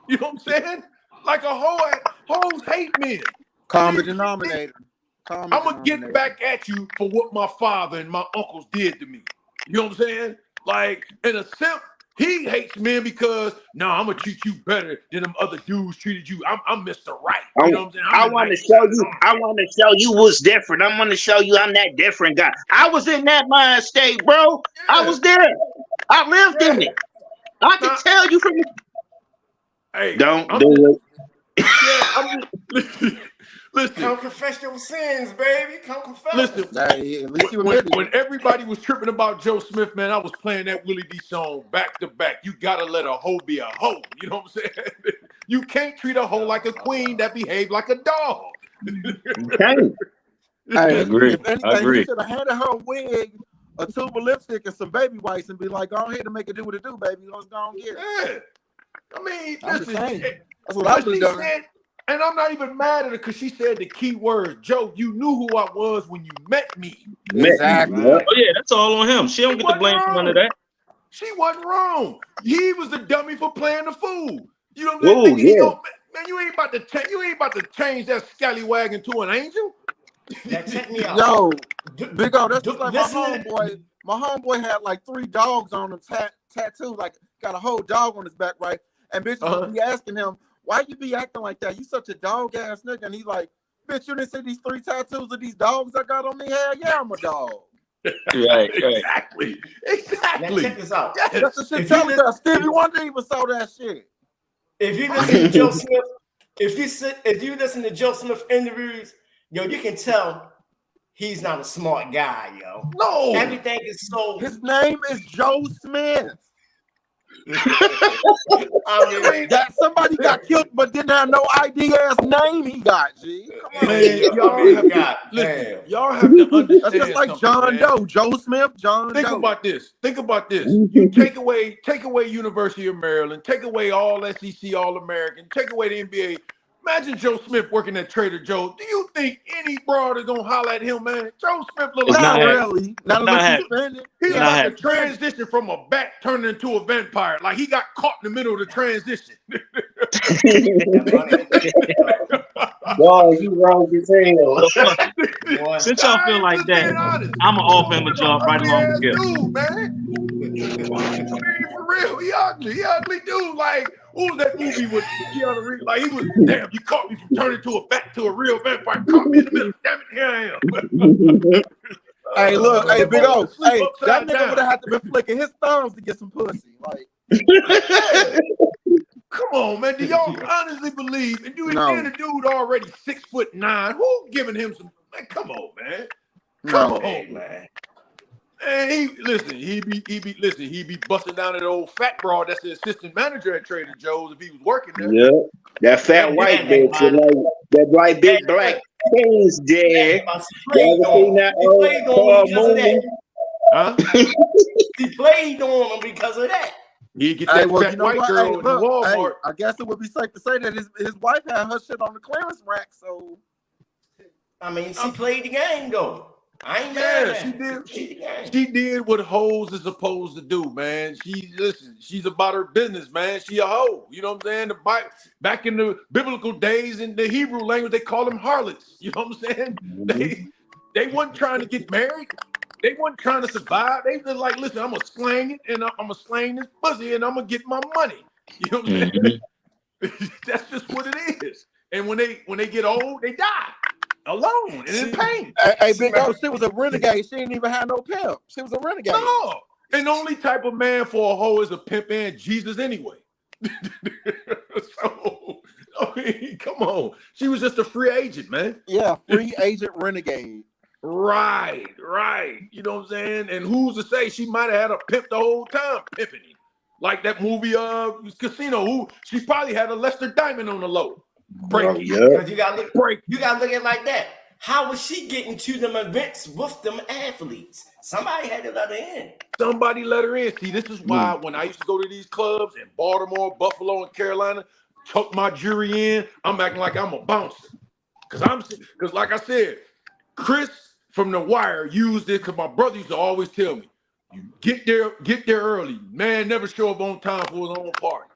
You know what I'm saying? Like hoes hate men. Common denominator. I'm gonna get back at you for what my father and my uncles did to me. You know what I'm saying? Like, and a simp, he hates men because I'm gonna treat you better than them other dudes treated you. I'm Mr. Right. You know what I'm saying? I want to show you. I want to show you what's different. I'm gonna show you I'm that different guy. I was in that mind state, bro. Yeah. I was there. I lived in it. I can tell you from. Hey, don't do it. Yeah, listen. Come confess your sins, baby. Come confess. Listen, when everybody was tripping about Joe Smith, man, I was playing that Willie D song back to back. You gotta let a hoe be a hoe. You know what I'm saying? You can't treat a hoe like a queen that behaved like a dog. Okay. I agree. If anything, I agree. You should have handed her a wig, a tube of lipstick, and some baby wipes, and be like, "Go ahead and make it do what it do, baby. Let's go and get it." Yeah. I mean, listen, that's what I was doing. And I'm not even mad at her because she said the key word, Joe. You knew who I was when you met me. Exactly. Oh yeah, that's all on him. She don't get the blame for none of that. She wasn't wrong. He was the dummy for playing the fool. You know what I'm saying? Man, you ain't about to change that scallywag into an angel. Yo, Big O, that's just like my homeboy. My homeboy had like 3 dogs on him, tattooed, like got a whole dog on his back, right? And bitches be asking him, "Why you be acting like that? You such a dog ass nigga." And he's like, "Bitch, you didn't see these 3 tattoos of these dogs I got on me? Hell yeah, I'm a dog." Right. Exactly. Now check this out. Yes. That's the shit. Tell me that Stevie Wonder even saw that shit. If you listen to Joe Smith, if you listen to Joe Smith interviews, yo, you can tell he's not a smart guy, yo. No, everything is so. His name is Joe Smith. I mean, that somebody got killed, but didn't have no ID ass name he got. G, come on, man, y'all have to understand. That's just like John Doe, Joe Smith, John. Think about this. You take away University of Maryland, take away all SEC, All American, take away the NBA. Imagine Joe Smith working at Trader Joe's. Do you think any broad is gonna holler at him, man? Joe Smith looks not really. Not unless he's spending. He's like a transition from a bat turning into a vampire. Like he got caught in the middle of the transition. Boy, you wrong as hell. Since y'all feel like that, I'm gonna offer him a job right along with you. Dude, man. I mean, for real, he ugly dude. Like, what was that movie with Keanu Reeves? Like he was, damn, you caught me from turning to a real vampire. Caught me in the middle. Damn it, here I am. Hey, look, hey, Big O, hey, that nigga down. would have had to been flicking his thumbs to get some pussy. Like, come on, man. Do y'all honestly believe? And then the dude already 6'9". Who giving him some? Man, come on, man. Come on, man. And he be busting down that old fat broad that's the assistant manager at Trader Joe's if he was working there. Yeah, that fat white bitch, like that white big black things there. You ever seen that old movie? Huh? He played on him because of that. He get that fat white girl in Walmart. I guess it would be safe to say that his wife had her shit on the clearance rack. So, I mean, she played the game though. I ain't mad at her. She did what hoes is supposed to do, man. She's about her business, man. She a hoe. You know what I'm saying? Back in the biblical days in the Hebrew language, they call them harlots. You know what I'm saying? They wasn't trying to get married. They weren't trying to survive. They just like, listen, I'm gonna slang it and I'm gonna slang this pussy and I'm gonna get my money. You know what I'm saying? That's just what it is. And when they get old, they die alone and in pain. Hey, Big O, she was a renegade. She didn't even have no pimp. She was a renegade. No, and the only type of man for a hoe is a pimp and Jesus anyway. So I mean, come on. She was just a free agent, man. Yeah, free agent renegade. Right. You know what I'm saying? And who's to say she might have had a pimp the whole time pimping him? Like that movie Casino, who she probably had a Lester Diamond on the low. Breaking. Because you gotta look at it like that. How was she getting to them events with them athletes? Somebody had to let her in. Somebody let her in. See, this is why when I used to go to these clubs in Baltimore, Buffalo, and Carolina, tuck my jury in, I'm acting like I'm a bouncer. Because like I said, Chris from The Wire used it because my brother used to always tell me, you get there early. Man, never show up on time for his own party.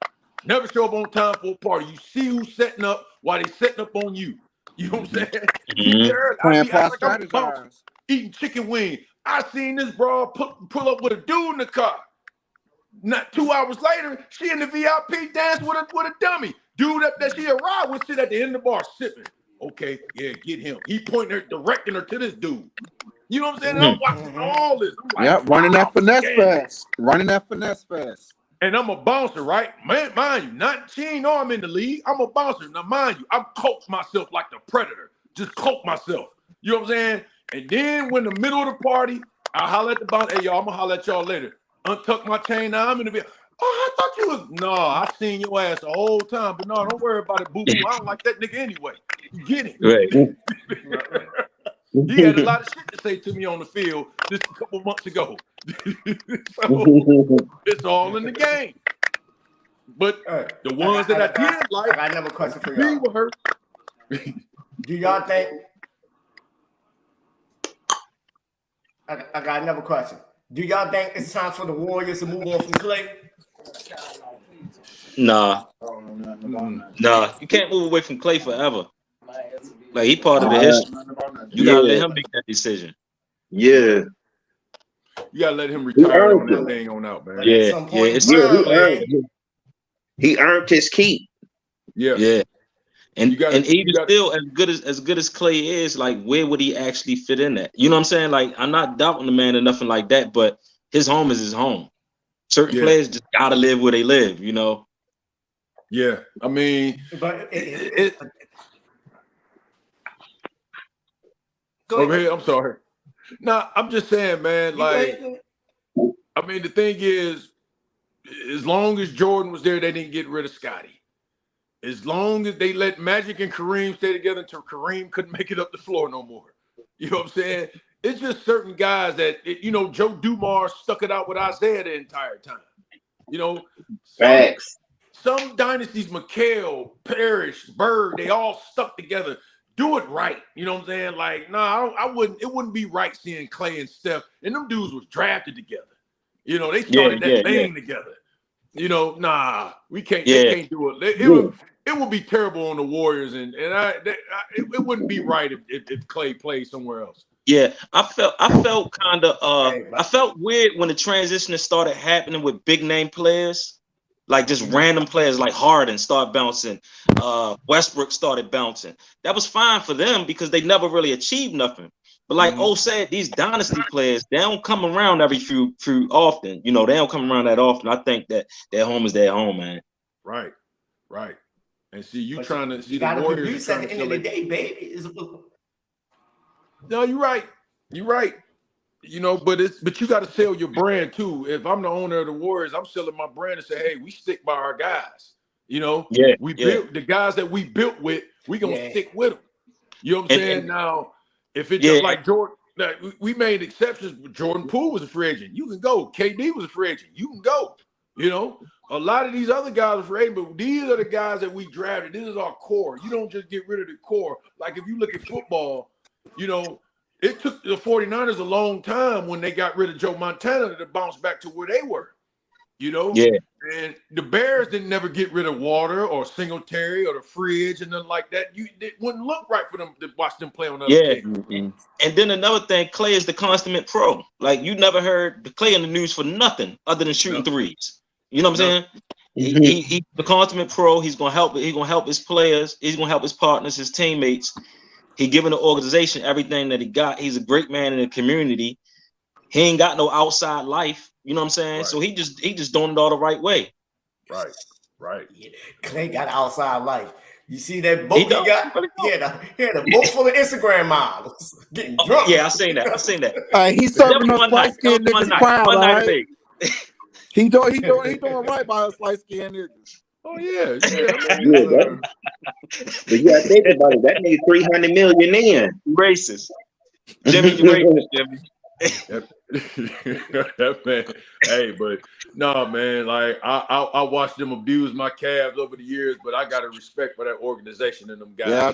Never show up on time for a party. You see who's setting up while they setting up on you. You know what I'm saying? Get there early. I'm eating chicken wing. I seen this broad pull up with a dude in the car. Not 2 hours later, she in the VIP dance with a dummy. Dude that she arrived with sit at the end of the bar sipping. Okay, yeah, get him. He pointing her, directing her to this dude. You know what I'm saying? And I'm watching all this. Like, running that finesse fast. And I'm a bouncer, right? Man, mind you, she ain't know I'm in the league. I'm a bouncer. Now, mind you, I'm coach myself like the Predator. Just cloak myself. You know what I'm saying? And then when the middle of the party, I holler at the bouncer. Hey, y'all, I'm going to holler at y'all later. Untuck my chain. Now I'm in the video. Oh, I thought you was. No, I seen your ass the whole time. But no, don't worry about it, boo-boo. I don't like that nigga anyway. You get it? Right. He had a lot of shit to say to me on the field just a couple months ago. So it's all in the game. But the ones that I did like, I got another question for y'all. With her. Do y'all think? I got another question. Do y'all think it's time for the Warriors to move on from Klay? Nah, you can't move away from Klay forever. Like he part of the history. You gotta let him make that decision. Yeah. You gotta let him retire on that thing on out, man. He earned his keep. Yeah. And even still, as good as Klay is, like where would he actually fit in at? You know what I'm saying? Like I'm not doubting the man or nothing like that, but his home is his home. Certain players just gotta live where they live, you know. Yeah, I mean, but go ahead. I'm sorry. Nah, I'm just saying, man. Like, I mean, the thing is, as long as Jordan was there, they didn't get rid of Scotty. As long as they let Magic and Kareem stay together until Kareem couldn't make it up the floor no more. You know what I'm saying? It's just certain guys that, Joe Dumars stuck it out with Isaiah the entire time. You know, facts. Some dynasties, McHale, Parrish, Bird, they all stuck together. Do it right. You know what I'm saying? Like, I wouldn't. It wouldn't be right seeing Klay and Steph, and them dudes was drafted together. You know, they started that thing together. You know, we can't. They can't do it. It would be terrible on the Warriors, and it wouldn't be right if Klay played somewhere else. Yeah, I felt kind of I felt weird when the transition started happening with big name players. Like just random players like Harden start bouncing, Westbrook started bouncing. That was fine for them because they never really achieved nothing. But like O said, these dynasty players, they don't come around every few often. You know, they don't come around that often. I think that their home is their home, man. Right. And see, you trying to see you the Warriors produce at the end of the day, baby. No, you're right. You know, but you got to sell your brand too. If I'm the owner of the Warriors, I'm selling my brand and say, hey, we stick by our guys. You know, we built the guys that we built with. We gonna stick with them. You know what I'm saying? Now, if it's just like Jordan, we made exceptions. Jordan Poole was a free agent. You can go. KD was a free agent. You can go. You know, a lot of these other guys are free agent, but these are the guys that we drafted. This is our core. You don't just get rid of the core. Like if you look at football, you know. It took the 49ers a long time when they got rid of Joe Montana to bounce back to where they were, you know? Yeah. And the Bears didn't never get rid of Water or Singletary or the Fridge and nothing like that. It wouldn't look right for them to watch them play on other teams. And then another thing, Klay is the consummate pro. Like you never heard Klay in the news for nothing other than shooting threes. You know what I'm saying? He's the consummate pro. He's gonna help. He's gonna help his players. He's gonna help his partners, his teammates. He giving the organization everything that he got. He's a great man in the community. He ain't got no outside life. You know what I'm saying? Right. So he just doing it all the right way. Right. Klay got outside life. You see that boat he got? He had a boat full of Instagram models getting drunk. Yeah, I seen that. He's serving us light skinned niggas proud, all right? He doing right by us light skinned niggas. Oh yeah. But you gotta think about it. That nigga 300 million in. Racist. Jimmy racist, Jimmy. That man. Hey, but no, man. Like I watched them abuse my calves over the years, but I got a respect for that organization and them guys. Yeah,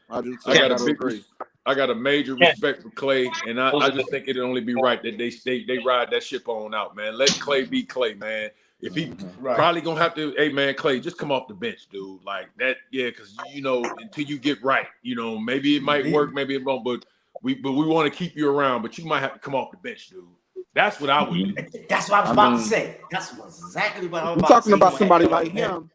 I do too. I got a major respect for Klay, and I just think it'd only be right that they ride that ship on out, man. Let Klay be Klay, man. If he probably gonna have to, hey man, Klay, just come off the bench, dude. Like that, because you know, until you get right, you know, maybe it might work, maybe it won't, but we want to keep you around, but you might have to come off the bench, dude. That's what I would do. That's what I was about to say. That's exactly what I was about to say. Talking about somebody like him,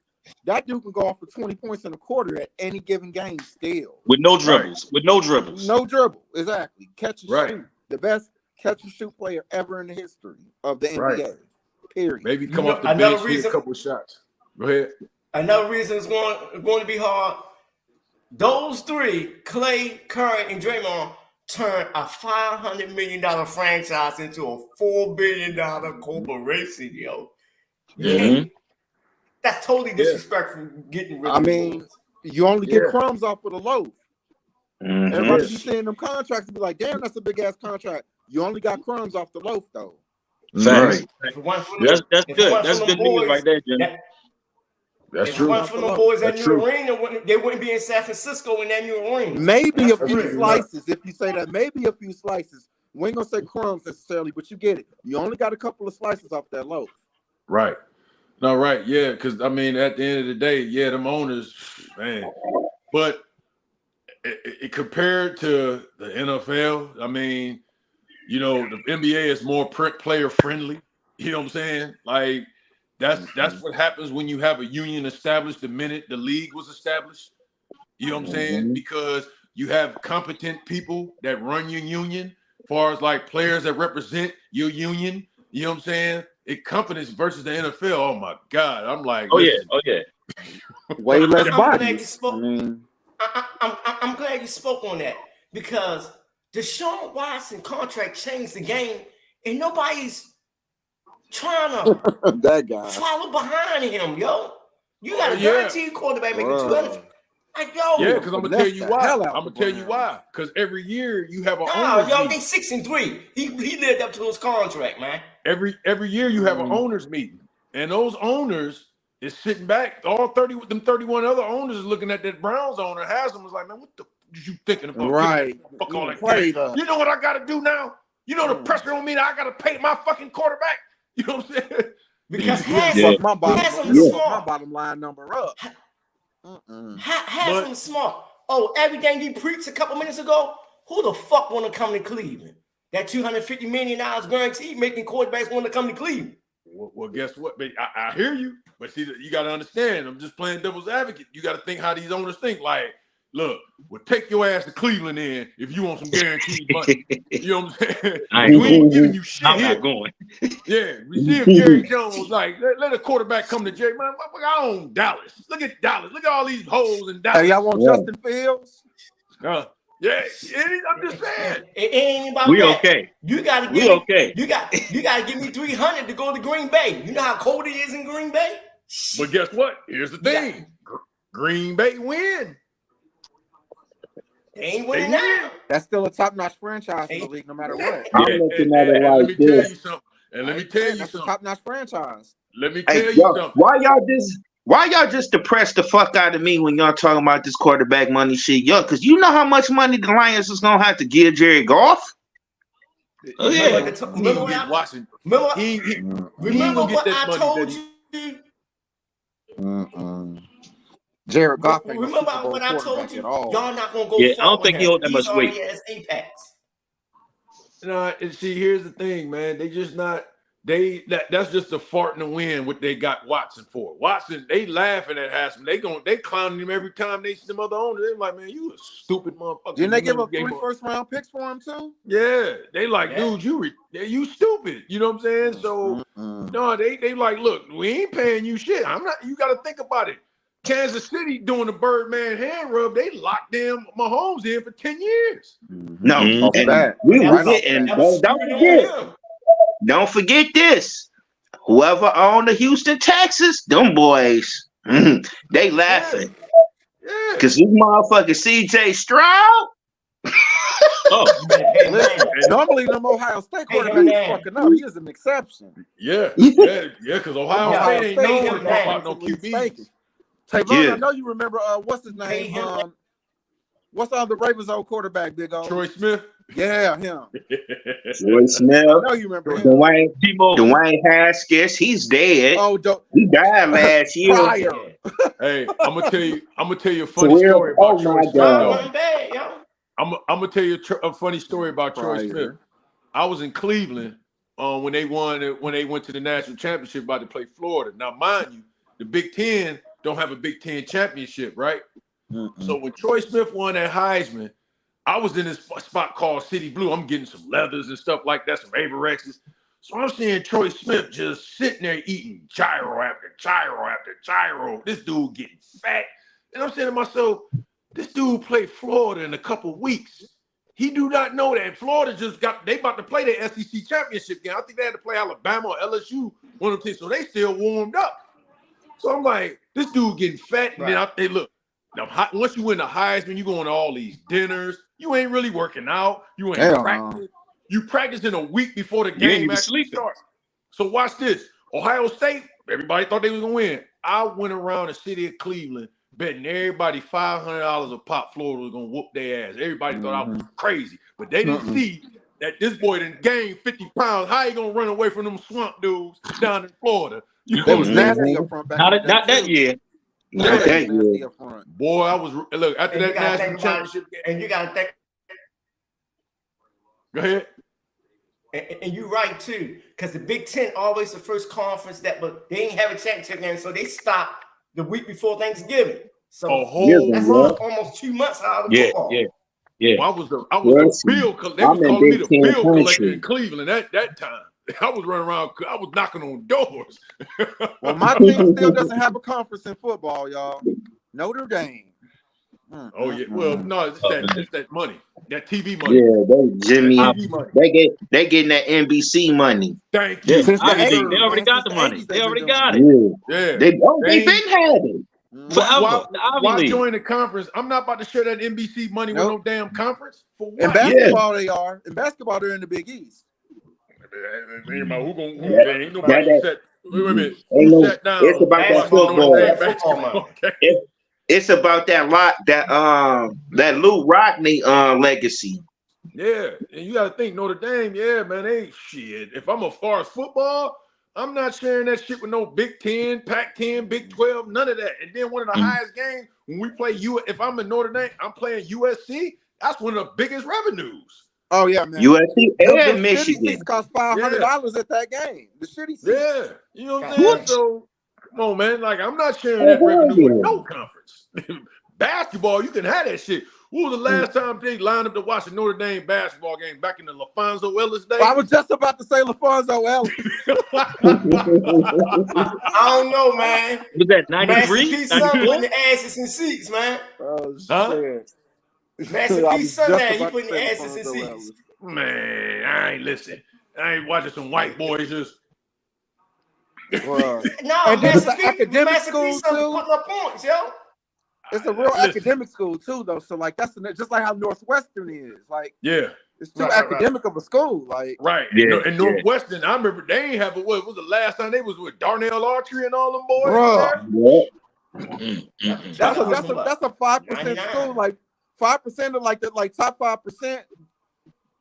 that dude can go off for 20 points in a quarter at any given game still. With no dribbles. No dribble. Exactly. Catch and shoot. The best catch and shoot player ever in the history of the NBA. Period. Maybe come off the bench, hit a couple of shots. Go ahead. Another reason it's going to be hard. Those three, Klay, Curry, and Draymond, turned a $500 million franchise into a $4 billion corporation, yo. That's totally disrespectful. Getting rid of you only get crumbs off of the loaf. Everybody be seeing them contracts and be like, damn, that's a big ass contract. You only got crumbs off the loaf, though. Right. That's good. That's good news right there, Jimmy. That's true. If it wasn't for the boys at New Arena, they wouldn't be in San Francisco in that New Arena. Maybe a few slices. If you say that, maybe a few slices. We ain't gonna say crumbs necessarily, but you get it. You only got a couple of slices off that loaf. Right. No, right. Yeah, because at the end of the day, them owners, man. But it compared to the NFL, the NBA is more player friendly. You know what I'm saying? Like that's what happens when you have a union established the minute the league was established. You know what I'm saying? Because you have competent people that run your union, as far as like players that represent your union. You know what I'm saying? Confidence versus the NFL. Oh my God! I'm like, way less body. I'm glad you spoke on that because Deshaun Watson contract changed the game, and nobody's trying to that guy follow behind him, yo. You got a guaranteed quarterback making 12. Like, yo. Yeah, because I'm gonna tell you why. Because every year you have an owner's meeting. They 6-3. He lived up to his contract, man. Every year you have an owners meeting, and those owners is sitting back. All 31 other owners is looking at that Browns owner. Haslam was like, man, what the is you thinking about? Right. Fuck all that. You know what I got to do now? You know the pressure on me that I got to pay my fucking quarterback. You know what I'm saying? Because my bottom line number up. Haslam smart. Oh, everything you preached a couple minutes ago. Who the fuck want to come to Cleveland? That $250 million guaranteed making quarterbacks want to come to Cleveland. Well, guess what? I hear you, but see, you got to understand. I'm just playing devil's advocate. You got to think how these owners think. Like, look, well, take your ass to Cleveland in if you want some guaranteed money. You know what I'm saying? We ain't giving you shit. I'm not going. Yeah, we see if Jerry Jones like let a quarterback come to Jerry. Man, I own Dallas. Look at Dallas. Look at all these holes in Dallas. Hey, y'all want Justin Fields? Yeah, I'm just saying. It ain't about we that. Okay. You gotta give we me, okay. You gotta give me 300 to go to Green Bay. You know how cold it is in Green Bay? But guess what? Here's the thing. Green Bay win. They ain't winning now. That's still a top-notch franchise in the league, no matter what. I'm looking at it like this. Let me tell you That's something. a top-notch franchise. Let me tell you something. Why y'all just depress the fuck out of me when y'all talking about this quarterback money shit? Yo, because you know how much money the Lions is gonna have to give Jared Goff? Oh yeah. Remember what I told you? Jared Goff ain't remember what I told you? Y'all not gonna go. Yeah, I don't think he hold that much weight. No, and see, here's the thing, man. They just not. That's just a fart in the wind. What they got Watson for? Watson, they laughing at Haslam. They clowning him every time they see them other owners. They like, man, you a stupid motherfucker. Didn't they give up 3 first-round picks for him too? Yeah, they like, dude, you stupid. You know what I'm saying? So no, they like, look, we ain't paying you shit. I'm not. You got to think about it. Kansas City doing the Birdman hand rub, they locked them Mahomes in for 10 years. No, don't forget this. Whoever owned the Houston Texans, them boys, they laughing. Yeah. Because this motherfucker CJ Stroud. Normally them Ohio State quarterbacks fucking up. He is an exception. Yeah, because Ohio State ain't known about no QBs. Tavon, I know you remember what's his name? What's the Ravens old quarterback, Big O? Troy Smith. Yeah, him. Troy Smith. I know you remember him. Dwayne Haskins, he's dead. He died last year. Hey, I'm gonna tell you a funny story about Troy Smith. I'm gonna tell you a funny story about Troy Smith. I was in Cleveland when they went to the national championship about to play Florida. Now, mind you, the Big Ten don't have a Big Ten championship, right? So when Troy Smith won that Heisman, I was in this spot called City Blue. I'm getting some leathers and stuff like that, some Averexes. So I'm seeing Troy Smith just sitting there eating gyro after gyro after gyro. This dude getting fat. And I'm saying to myself, this dude played Florida in a couple weeks. He do not know that Florida they about to play their SEC championship game. I think they had to play Alabama or LSU, one of them teams. So they still warmed up. So I'm like, this dude getting fat. And then they look, now, once you win the Heisman, you going to all these dinners. You ain't really working out. You ain't practicing. You practicing a week before the game actually starts. So watch this. Ohio State, everybody thought they was going to win. I went around the city of Cleveland betting everybody $500 a pop Florida was going to whoop their ass. Everybody thought I was crazy. But they didn't see that this boy didn't gain 50 pounds. How he going to run away from them swamp dudes down in Florida? You know, was nasty up front back not that year. Boy, I was after that national championship game. And you gotta think. Go ahead. And you're right too, because the Big Ten always the first conference but they ain't have a championship game, so they stopped the week before Thanksgiving. So that's almost 2 months out of football. Yeah. Well, I was the bill collector. They was calling me the bill collector in Cleveland at that time. I was running around. I was knocking on doors. Well, my team still doesn't have a conference in football, y'all. Notre Dame. Oh yeah. Well, no, it's that money, that TV money. Yeah, they getting that NBC money. Thank you. They already got the money. They already got it. Yeah. They been having it. Forever. Why join the conference? I'm not about to share that NBC money with no damn conference. For what? In basketball, they are. In basketball, they're in the Big East. Ain't nobody set. Wait a minute. Who sat down? It's about that football. It's about that Lou Rodney legacy. Yeah, and you got to think Notre Dame. Yeah, man, ain't shit. If I'm as far as football, I'm not sharing that shit with no Big 10, Pac-10, Big 12, none of that. And then one of the highest games when we play if I'm in Notre Dame, I'm playing USC. That's one of the biggest revenues. Oh yeah, man. USC and the Michigan. Shitty seats cost $500 at that game. The shitty seats. Yeah, you know what I'm saying? So come on, man. Like I'm not sharing that revenue with no conference. Basketball, you can have that shit. When was the last time they lined up to watch a Notre Dame basketball game back in the LaFonso Ellis days? I was just about to say LaFonso Ellis. I don't know, man. Was that 93? Master P putting the asses in seats, man. Oh shit. Master P Sunday, he putting the asses in seats. Man, I ain't listen. I ain't watching some white boys just. No, and then it's an academic school too. Putting up points, yo. It's a real academic school too, though. So like that's just like how Northwestern is. Like it's too academic of a school. Like and Northwestern, I remember they ain't have what was the last time they was with Darnell Archery and all them boys. That's a 5% school. Like 5% of like the top 5%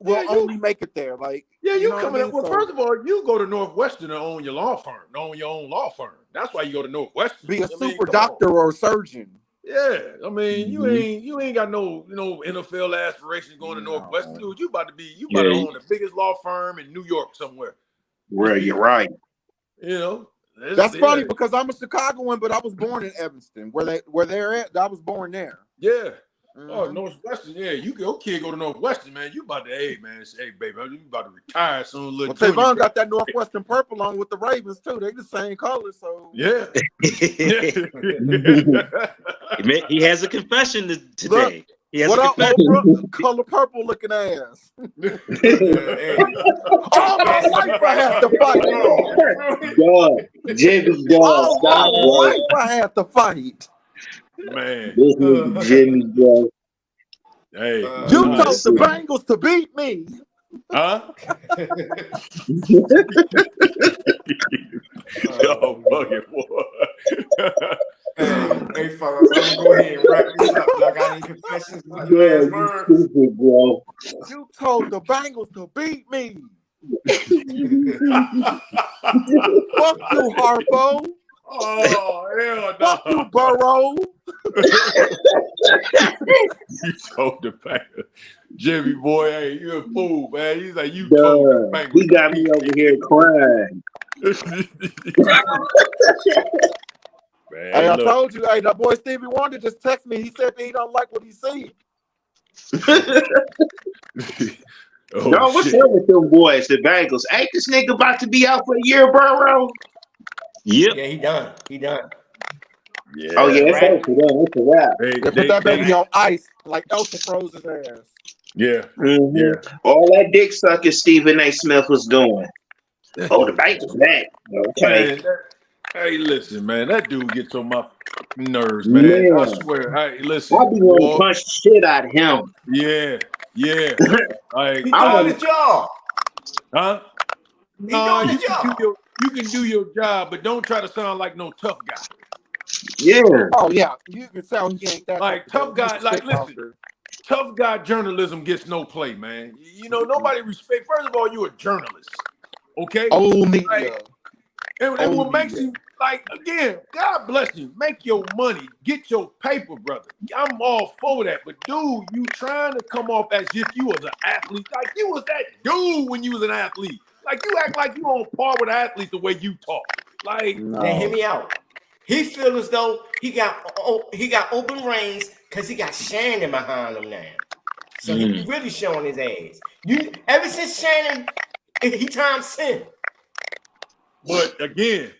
will only make it there. Like you coming up. Well, first of all, you go to Northwestern to own your law firm, to own your own law firm. That's why you go to Northwestern. Be a super doctor or a surgeon. Yeah, I mean, you ain't got no NFL aspirations going to Northwestern, dude. You about to own the biggest law firm in New York somewhere. Where you're right. You know, that's funny because I'm a Chicagoan, but I was born in Evanston, where they're at. I was born there. Yeah. Oh, Northwestern. Yeah, your kid go to Northwestern, man. You about to, hey, baby, you about to retire soon. Well, Tavon got that Northwestern purple on with the Ravens too. They the same color, so yeah. He has a confession today. Look, he has what a up, Oprah? Color purple looking ass. Oh, my wife, I have to fight. God, Jimmy's dog. My wife, I have to fight. Man, this is Jimmy, bro. Hey, you told the Bengals to beat me. Huh? Oh, fucking boy. Hey, fellas, I'm gonna go ahead and wrap this up. Y'all got any confessions? Last words? Stupid, bro. You told the Bengals to beat me. Fuck you, Harpo. Oh, hell no. Fuck you, Burrow. You told the Bengals. Jimmy boy, hey, you a fool, man. He's like, you told the Bengals. He got me over here crying. Man, hey, I told you, that boy Stevie Wonder just texted me. He said that he don't like what he see. What's up with them boys, the Bengals? Ain't this nigga about to be out for a year, Burrow? Yep. Yeah, he done. Yeah. Oh, yeah, it's over for them. It's a wrap. They put that baby on ice like Elsa froze his ass. Yeah. Mm-hmm. Yeah. All that dick sucking Stephen A. Smith was doing. Oh, the Bengals back. Okay. Man, hey, listen, man. That dude gets on my nerves, man. I swear. Hey, listen. I be wanting to punch the shit out of him. Yeah. Like, He doing his job. Huh? He doing his job. You can do your job, but don't try to sound like no tough guy. Yeah. Oh yeah, you can tell he ain't that. Like tough guy. Like listen, tough guy journalism gets no play, man. You know nobody respect. First of all, you a journalist, okay? Oh media. Like, and what makes you like again? God bless you. Make your money. Get your paper, brother. I'm all for that. But dude, you trying to come off as if you was an athlete. Like you was that dude when you was an athlete. Like you act like you on par with athletes the way you talk. Like, Now hear me out. He feel as though he got open reins because he got Shannon behind him now. So he really showing his ass. Ever since Shannon, he times 10. But again,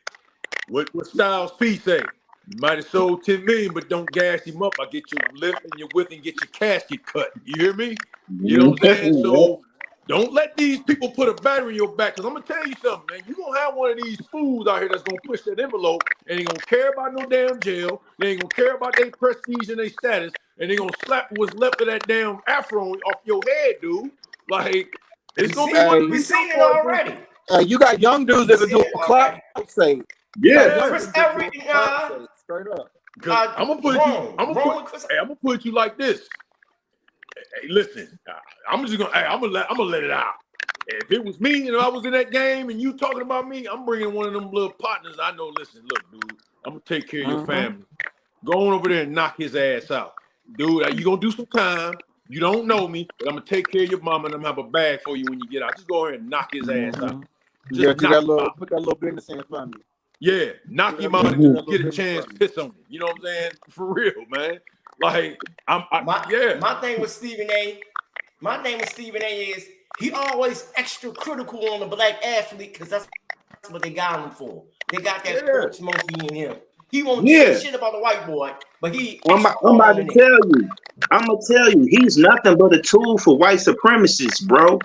what Styles P say? You might have sold 10 million, but don't gas him up. I get your lip and your width and get your casket cut. You hear me? You know what I'm saying? So don't let these people put a battery in your back. Because I'm going to tell you something, man. You're going to have one of these fools out here that's going to push that envelope and ain't going to care about no damn jail. They ain't going to care about their prestige and their status. And they going to slap what's left of that damn afro off your head, dude. Like, it's going to be one of we seen it already. You got young dudes that are doing clap say. Yeah. Chris Everett, straight up. I'm going to put you like this. Hey, listen, I'm gonna let it out. If it was me and I was in that game and you talking about me, I'm bringing one of them little partners. I know. Listen, look, dude, I'm gonna take care of your family. Go on over there and knock his ass out, dude. You gonna do some time, You don't know me, but I'm gonna take care of your mama and I'm gonna have a bag for you when you get out. Just go ahead and knock his ass out. Just put that little business in for me. Yeah, knock him out and get a chance, piss on him. You know what I'm saying? For real, man. Like my thing with Stephen A. Is he always extra critical on the black athlete because that's what they got him for. They got that sports monkey in him. He won't say shit about a white boy, but I'm about to tell you, he's nothing but a tool for white supremacists, bro.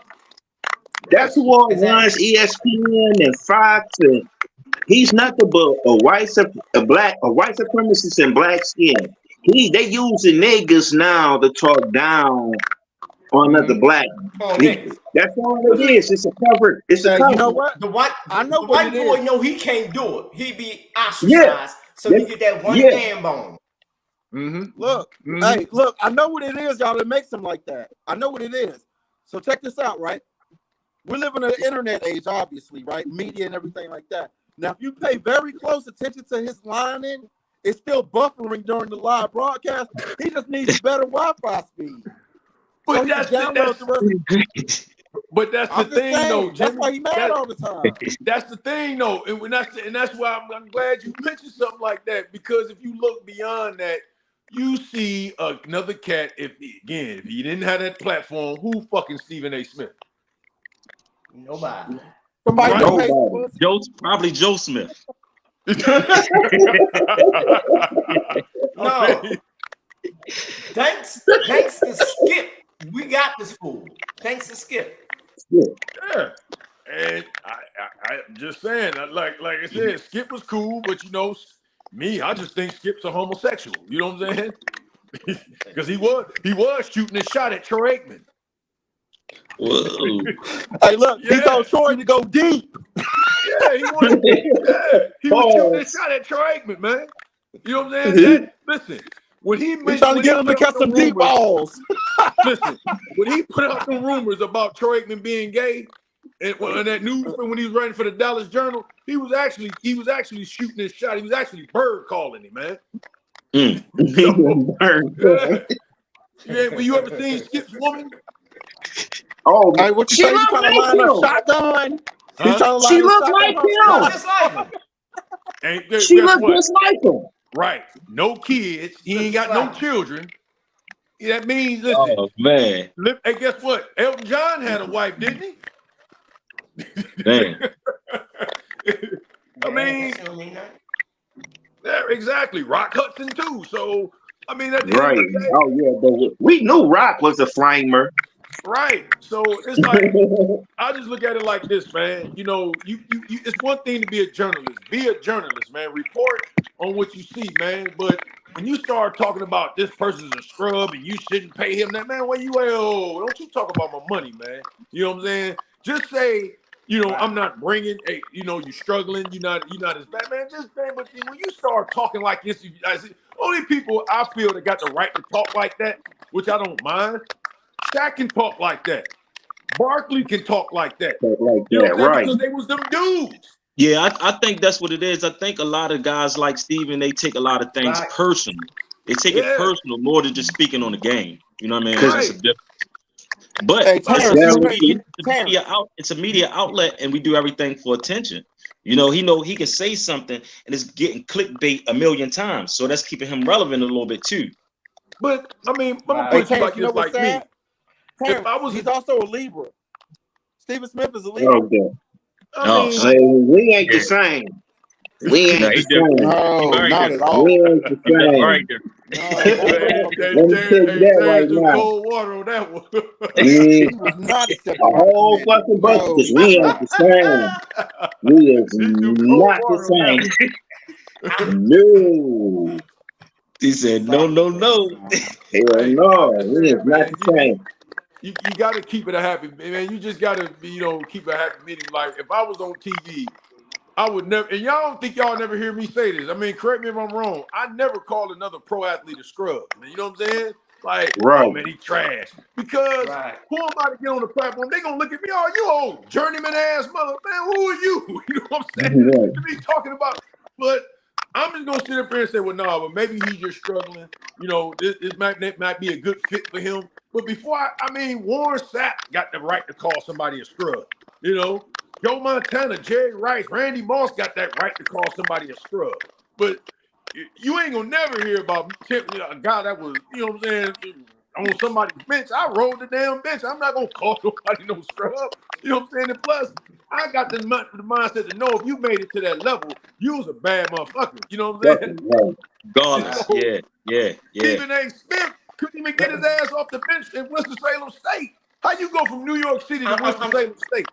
That's who all runs ESPN and Fox, and he's nothing but a white supremacist in black skin. They using niggas now to talk down on another black. That's all it is. It's a cover. It's a cover. You know what? The white boy know he can't do it. He be ostracized, so you get that one man bone. Look, hey, look. I know what it is, y'all. That makes him like that. I know what it is. So check this out, right? We're living in an internet age, obviously, right? Media and everything like that. Now, if you pay very close attention to his lining, it's still buffering during the live broadcast. He just needs better Wi-Fi speed. But that's the thing, though. Jimmy, that's why he's mad all the time. That's the thing, though, and that's why I'm glad you mentioned something like that, because if you look beyond that, you see another cat. If he didn't have that platform, who fucking Stephen A. Smith? Nobody. Probably Joe Smith. No. Thanks to Skip, we got this fool. Thanks to Skip. Yeah. And I'm just saying, like I said, Skip was cool, but me, I just think Skip's a homosexual. You know what I'm saying? Because he was shooting a shot at Troy Aikman. Whoa. Hey, look, he told Troy to go deep. Yeah, he was shooting a shot at Troy Aikman, man. You know what I'm saying? Listen, when he's trying to get him to catch some deep balls. Listen, when he put out some rumors about Troy Aikman being gay, and in that news when he was writing for the Dallas Journal, he was actually shooting his shot. He was actually bird calling him, man. Well, you ever seen Skip's woman? Oh, hey, what you say? You trying to line up shotgun? She looks like him. Just like him. She looks just like him. Right. No kids. He ain't got no children. That means, listen. Oh, man. Hey, guess what? Elton John had a wife, didn't he? Damn. I mean, yeah, exactly. Rock Hudson, too. So, I mean, at the end of the day, oh, yeah. But we knew Rock was a flamer. Right. So it's like I just look at it like this, man. You it's one thing to be a journalist. Be a journalist, man. Report on what you see, man. But when you start talking about this person's a scrub and you shouldn't pay him that, man, don't you talk about my money, man. You know what I'm saying? Just say, I'm not bringing, hey, you're struggling, you're not as bad, man. But when you start talking like this, only people I feel that got the right to talk like that, which I don't mind. Shaq can talk like that. Barkley can talk like that. Right. Because they was them dudes. Yeah, I think that's what it is. I think a lot of guys like Steven, they take a lot of things personal. They take it personal more than just speaking on the game. You know what I mean? Because it's a difference. But it's a media outlet, and we do everything for attention. He can say something, and it's getting clickbait a million times. So that's keeping him relevant a little bit too. But I mean, I'm gonna put you like this, like me. He's also a Libra. Stephen Smith is a Libra. We ain't the same. We ain't the same. No, not at all. We ain't the same. Right there. Let me tell you that right now. Cold water on that one. He was not a whole fucking bunch because we ain't the same. We is not the same. No. He said, no. Hell no. We is not the same. You got to keep it a happy, man. You just got to, keep a happy meeting. Like, if I was on TV, I would never, and y'all don't think y'all never hear me say this. I mean, correct me if I'm wrong. I never call another pro athlete a scrub. You know what I'm saying? Like, oh, man, he trash. Because who am I to get on the platform? They going to look at me, oh, you old journeyman ass mother, man, who are you? You know what I'm saying? To be talking about, but I'm just gonna sit up here and say, well, no, but maybe he's just struggling. You know, this might be a good fit for him. But before Warren Sapp got the right to call somebody a scrub. You know, Joe Montana, Jerry Rice, Randy Moss got that right to call somebody a scrub. But you ain't gonna never hear about a guy that was, you know what I'm saying, on somebody's bench. I rolled the damn bench. I'm not gonna call nobody no scrub. You know what I'm saying? And plus, I got the mindset to know if you made it to that level, you was a bad motherfucker. You know what I'm saying? Regardless. Yeah. Stephen A. Smith couldn't even get his ass off the bench in Winston-Salem State. How you go from New York City to Winston-Salem State?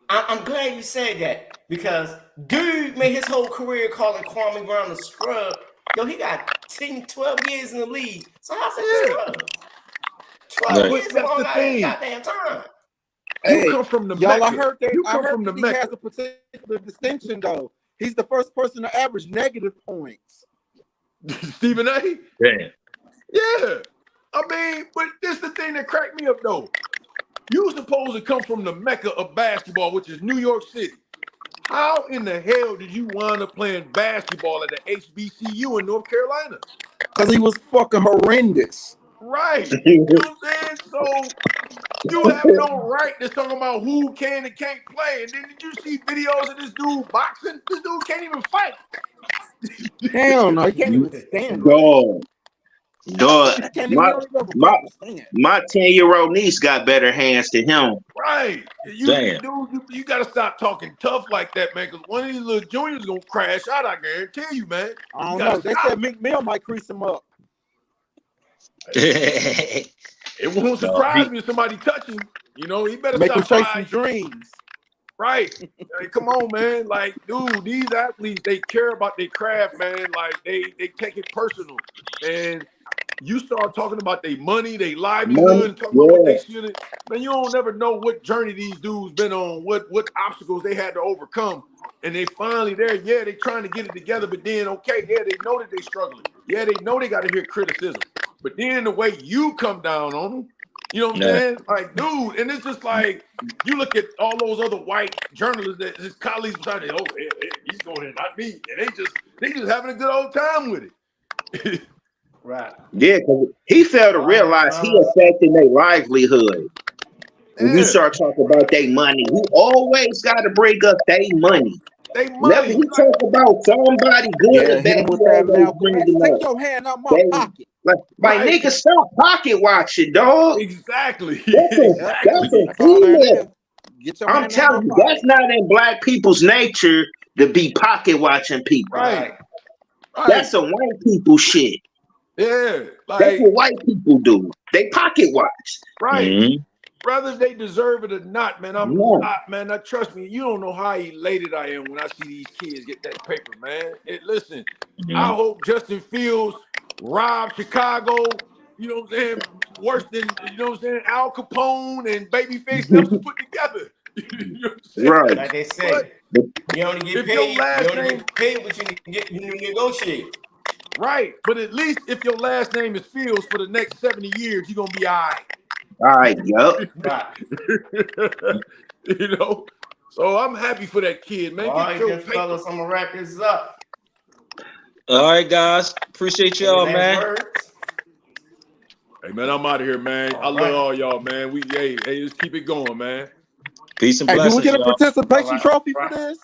I'm glad you said that because dude made his whole career calling Kwame Brown a scrub. Yo, he got 10, 12 years in the league. So how's that scrub? 12 years is a long goddamn time. You come from the y'all. Mecca. I heard that. You I come heard from the that he Mecca. has a particular distinction, though. He's the first person to average negative points. Stephen A. Yeah. Yeah. But this is the thing that cracked me up though. You supposed to come from the Mecca of basketball, which is New York City. How in the hell did you wind up playing basketball at the HBCU in North Carolina? Because he was fucking horrendous. Right. You know what I'm saying? So you have no right to talk about who can and can't play. And then did you see videos of this dude boxing? This dude can't even fight. Hell no, he can't even stand. Dog. My 10-year-old niece got better hands than him. Right. You got to stop talking tough like that, man, because one of these little juniors going to crash out, I guarantee you, man. I don't know. They said McMill might crease him up. It won't surprise me if somebody touch him. You know, he better make stop him chase some dreams. Right. Like, come on, man. Like, dude, these athletes, they care about their craft, man. Like, they take it personal. And you start talking about their money, their livelihood, and talking about what they should. Man, you don't never know what journey these dudes been on, what obstacles they had to overcome. And they finally there. Yeah, they trying to get it together, but then, okay, yeah, they know that they struggling. Yeah, they know they got to hear criticism. But then the way you come down on them, you know what I'm saying? Like, dude, and it's just like, you look at all those other white journalists that his colleagues were trying to, he's going in, not me. And they just having a good old time with it. Right. Yeah, because he failed to realize he affected their livelihood. When you start talking about their money, you always got to bring up their money. Never you talk about somebody good or bad. Take your hand out my pocket. Like nigga, stop pocket watching, dog. Exactly. That's a female. I'm telling you, that's not in black people's nature to be pocket watching people. Right. That's some white people shit. Yeah. That's what white people do. They pocket watch. Right. Mm-hmm. Whether they deserve it or not, man, trust me, you don't know how elated I am when I see these kids get that paper, man. Listen, I hope Justin Fields robbed Chicago, you know what I'm saying, worse than, you know what I'm saying, Al Capone and Babyface Nelson put together. You know what I'm saying? Right. Like they say, you only get paid what you negotiate. Right. But at least if your last name is Fields for the next 70 years, you're going to be all right. All right, yup. You know, so I'm happy for that kid, man. All right, good fellas, I'm gonna wrap this up. All right, guys, appreciate y'all, man. Hey, man, I'm out of here, man. I love all y'all, man. Hey, just keep it going, man. Peace and blessings. Do we get a participation trophy for this?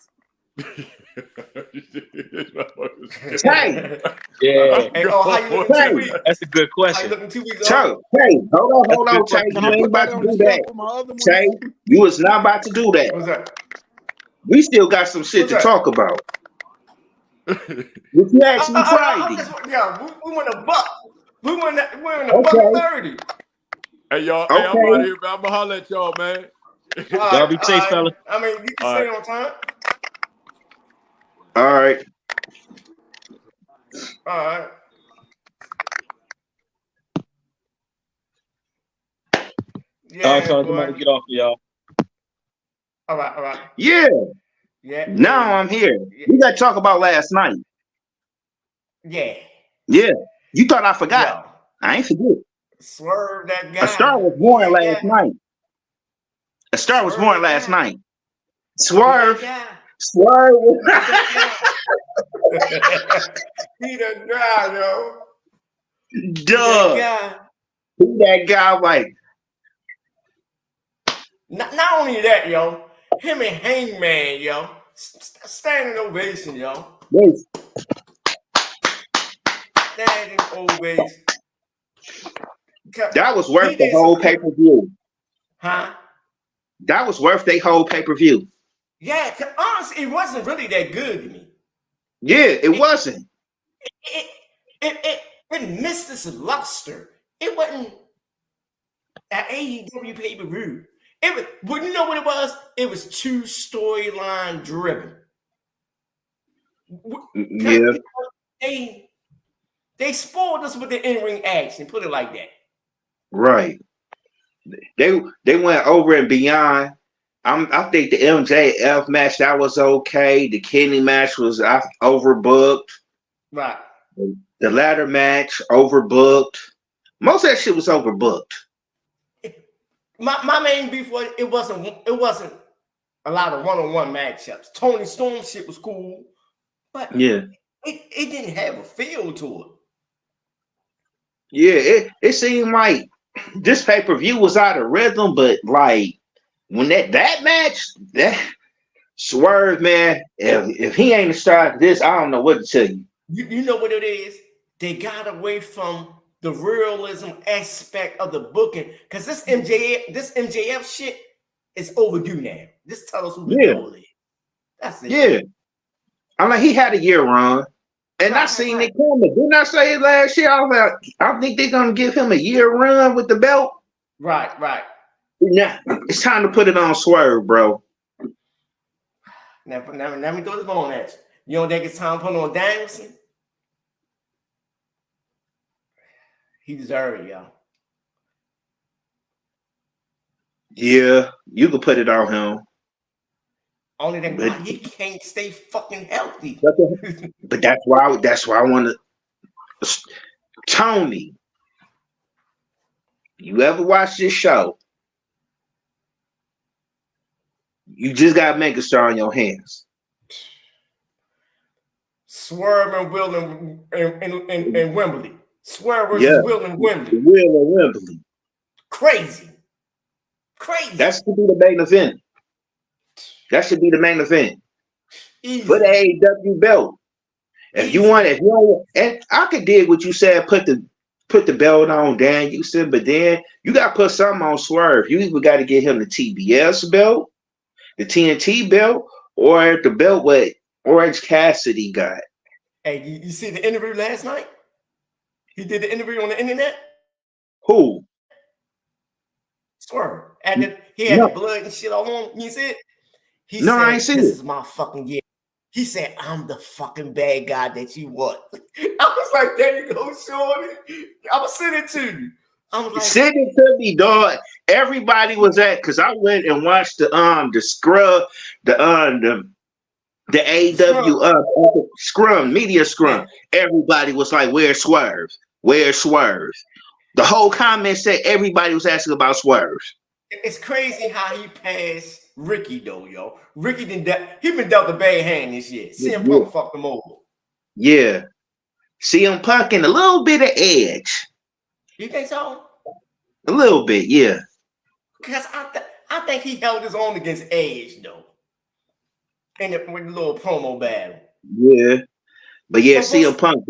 Hey, yeah. Hey, how you looking? That's a good question. Hey, hold on, Tay. You ain't about to do that. Tay, you was not about to do that. What's that? We still got some shit to talk about. You asked me Friday. We won a buck. We're in a buck 30. Hey, y'all. Hey, I'm out of here, man. I'm gonna holler at y'all, man. Y'all be safe, fella. I mean, you can stay on time. All right. Yeah, all right, fellas, I'm gonna get off of y'all. All right. Yeah. Yeah. Now I'm here. We got to talk about last night. Yeah. Yeah. You thought I forgot. Yo. I ain't forget. Swerve that guy. A star was born last night. A star was born last night. Swerve Swerve. He done drive, yo. Duh. Who that guy like? Not only that, yo. Him and Hangman, yo. Standing ovation, yo. Yes. Standing ovation. That was worth the whole pay-per-view. Huh? That was worth their whole pay-per-view. Yeah, honestly, it wasn't really that good to me. Yeah, it wasn't. It missed its luster. It wasn't an AEW pay-per-view. Well, you know what it was? It was too storyline driven. Yeah. They spoiled us with the in-ring action, put it like that. Right. They went over and beyond. I think the MJF match, that was okay. The Kenny match was overbooked. Right. The ladder match overbooked. Most of that shit was overbooked. My main beef was it wasn't a lot of one-on-one matchups. Tony Storm shit was cool, but yeah, it didn't have a feel to it. Yeah, it seemed like this pay-per-view was out of rhythm, but like when that match, that Swerve, man, if he ain't the star of this, I don't know what to tell you. You know what it is? They got away from the realism aspect of the booking, because this MJF shit is overdue now. Just tell us who the devil is. That's it. Yeah. I'm like, he had a year run. And I seen it coming. Didn't I say it last year? I was like, I think they're gonna give him a year run with the belt. Right. Now it's time to put it on Swerve, bro. Now let me throw this bone at you. You don't think it's time to put on Danielson? He deserves it, y'all. Yeah, you could put it on him. Only thing why he can't stay fucking healthy. But that's why I want to. Tony, you ever watch this show? You just got to make a star on your hands. Swerve and Will and Wembley. Swerve versus Will and Wembley. Will and Wembley. Crazy. That should be the main event. Easy. For the AEW belt. If you want, and I could dig what you said, put the belt on Danielson, but then you got to put something on Swerve. You either got to get him the TBS belt, the TNT belt, or the belt what Orange Cassidy got. Hey, you see the interview last night? He did the interview on the internet. Who? Swerve. He had the blood and shit all on him. You see it? He said, I ain't seen this it. is my fucking year. He said, I'm the fucking bad guy that you want. I was like, there you go, Shorty. I'm going to send it to you. I was like, send it to me, dog. Everybody was because I went and watched the scrub, the AEW scrum, media scrum. Yeah. Everybody was like, where's Swerve? Where's Swerve? The whole comment said everybody was asking about Swerve. It's crazy how he passed Ricky, though, yo. Ricky he been dealt a bad hand this year. CM Punk fucked him over. Yeah. CM Punk and a little bit of edge. You think so? A little bit, yeah. Because I think he held his own against Edge, though. In the little promo battle. Yeah. But yeah, CM Punk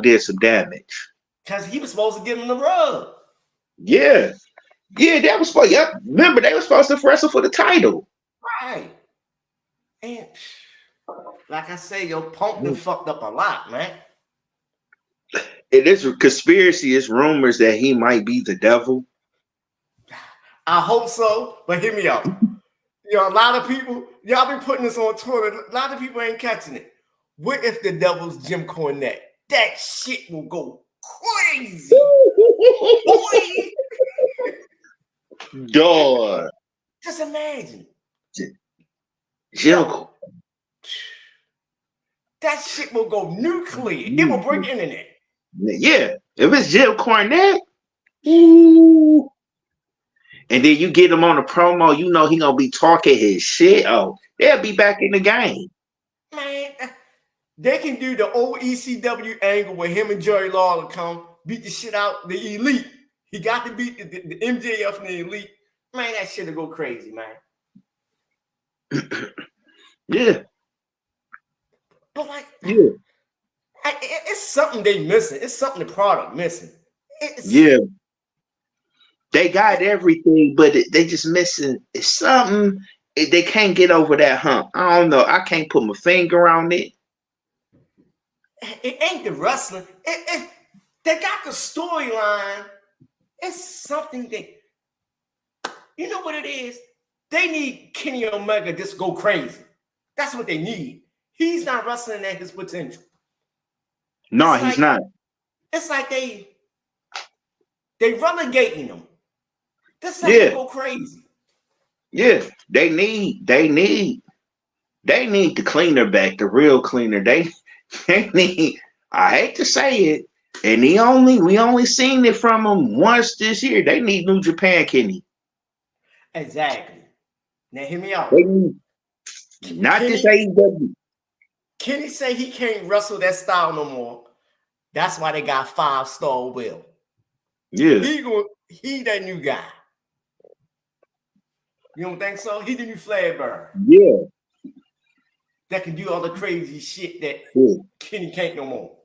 did some damage. Because he was supposed to give him the rub. Yeah. Yeah, that was supposed. Yep. Remember, they were supposed to wrestle for the title. Right. And like I say, yo, Punk been fucked up a lot, man. It is a conspiracy. It's rumors that he might be the devil. I hope so, but hear me out. A lot of people, y'all been putting this on Twitter. A lot of people ain't catching it. What if the devil's Jim Cornette? That shit will go crazy. Dog. Just imagine. Jim. That shit will go nuclear. It will break internet. Yeah. If it's Jim Cornette, ooh. And then you get him on a promo, you know he gonna be talking his shit. Oh, they'll be back in the game. Man, they can do the old ECW angle where him and Jerry Lawler come beat the shit out the Elite. He got to beat the MJF and the Elite. Man, that shit'll go crazy, man. Yeah. But like, yeah, it's something they missing. It's something the product missing. Yeah. They got everything, but they just missing something. They can't get over that hump. I don't know. I can't put my finger on it. It ain't the wrestling. They got the storyline. It's something that, you know what it is? They need Kenny Omega just go crazy. That's what they need. He's not wrestling at his potential. No, he's not. It's like they relegating him. This thing go crazy. Yeah, they need the cleaner back, the real cleaner. They need. I hate to say it, and we only seen it from them once this year. They need New Japan Kenny. Exactly. Now hear me out. They need, not Kenny, this AEW. Kenny say he can't wrestle that style no more. That's why they got 5-star Will. Yeah, he that new guy. You don't think so? He the new flag bearer. Yeah. That can do all the crazy shit that Kenny can't no more.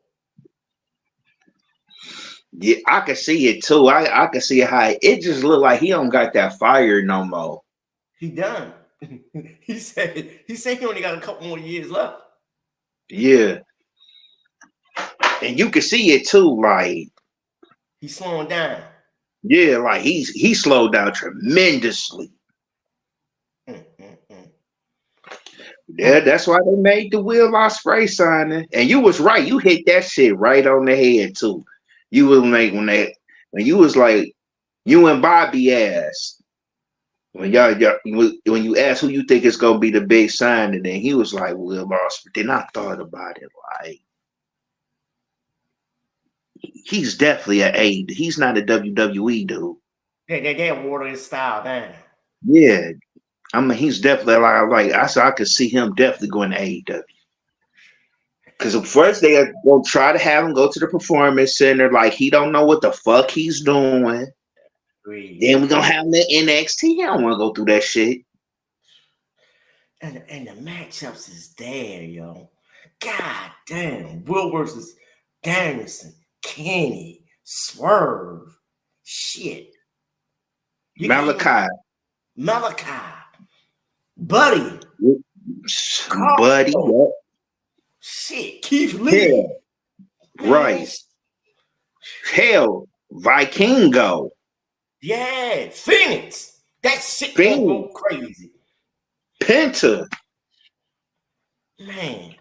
Yeah, I can see it too. I can see how it just look like he don't got that fire no more. He done. he said he only got a couple more years left. Yeah. And you can see it too, like he's slowing down. Yeah, like he slowed down tremendously. Yeah, that's why they made the Will Ospreay signing. And you was right. You hit that shit right on the head too. You was like when you was like you and Bobby asked when when you asked who you think is gonna be the big signing, and he was like Will Ospreay. Then I thought about it like he's definitely an A. He's not a WWE dude. They water his style down. Yeah. I mean, he's definitely like I could see him definitely going to AEW. Because first they are gonna try to have him go to the performance center, like he don't know what the fuck he's doing. Then we're gonna have him in NXT. I don't want to go through that shit. And the matchups is there, yo. God damn, Will versus Danielson, Kenny, Swerve, shit. Malachi. Buddy. Buddy. Yep. Shit. Keith Lee. Right. Hell. Vikingo. Yeah. Phoenix. That shit gonna go crazy. Penta. Man.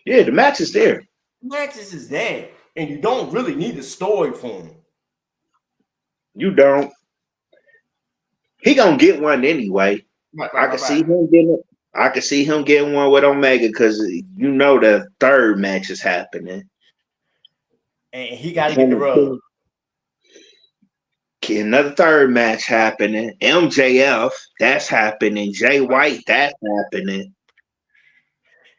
Yeah, the match is there. Matches is there. And you don't really need a story for him. You don't. He gonna get one anyway. I can see him getting it. I can see him getting one with Omega because you know the third match is happening. And he got to get the rub. Another third match happening. MJF, that's happening. Jay White, that's happening.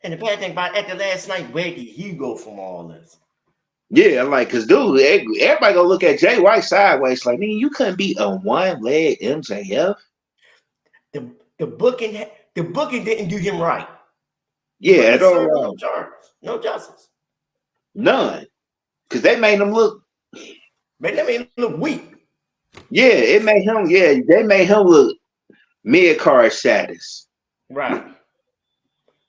And the bad thing about after last night, where did he go from all this? Yeah, like, because, dude, everybody gonna look at Jay White sideways like, man, you couldn't beat a one-leg MJF. The booking didn't do him right. Yeah, at all. No justice. None. Because they made him look weak. Yeah, it made him, they made him look mid-card status. Right.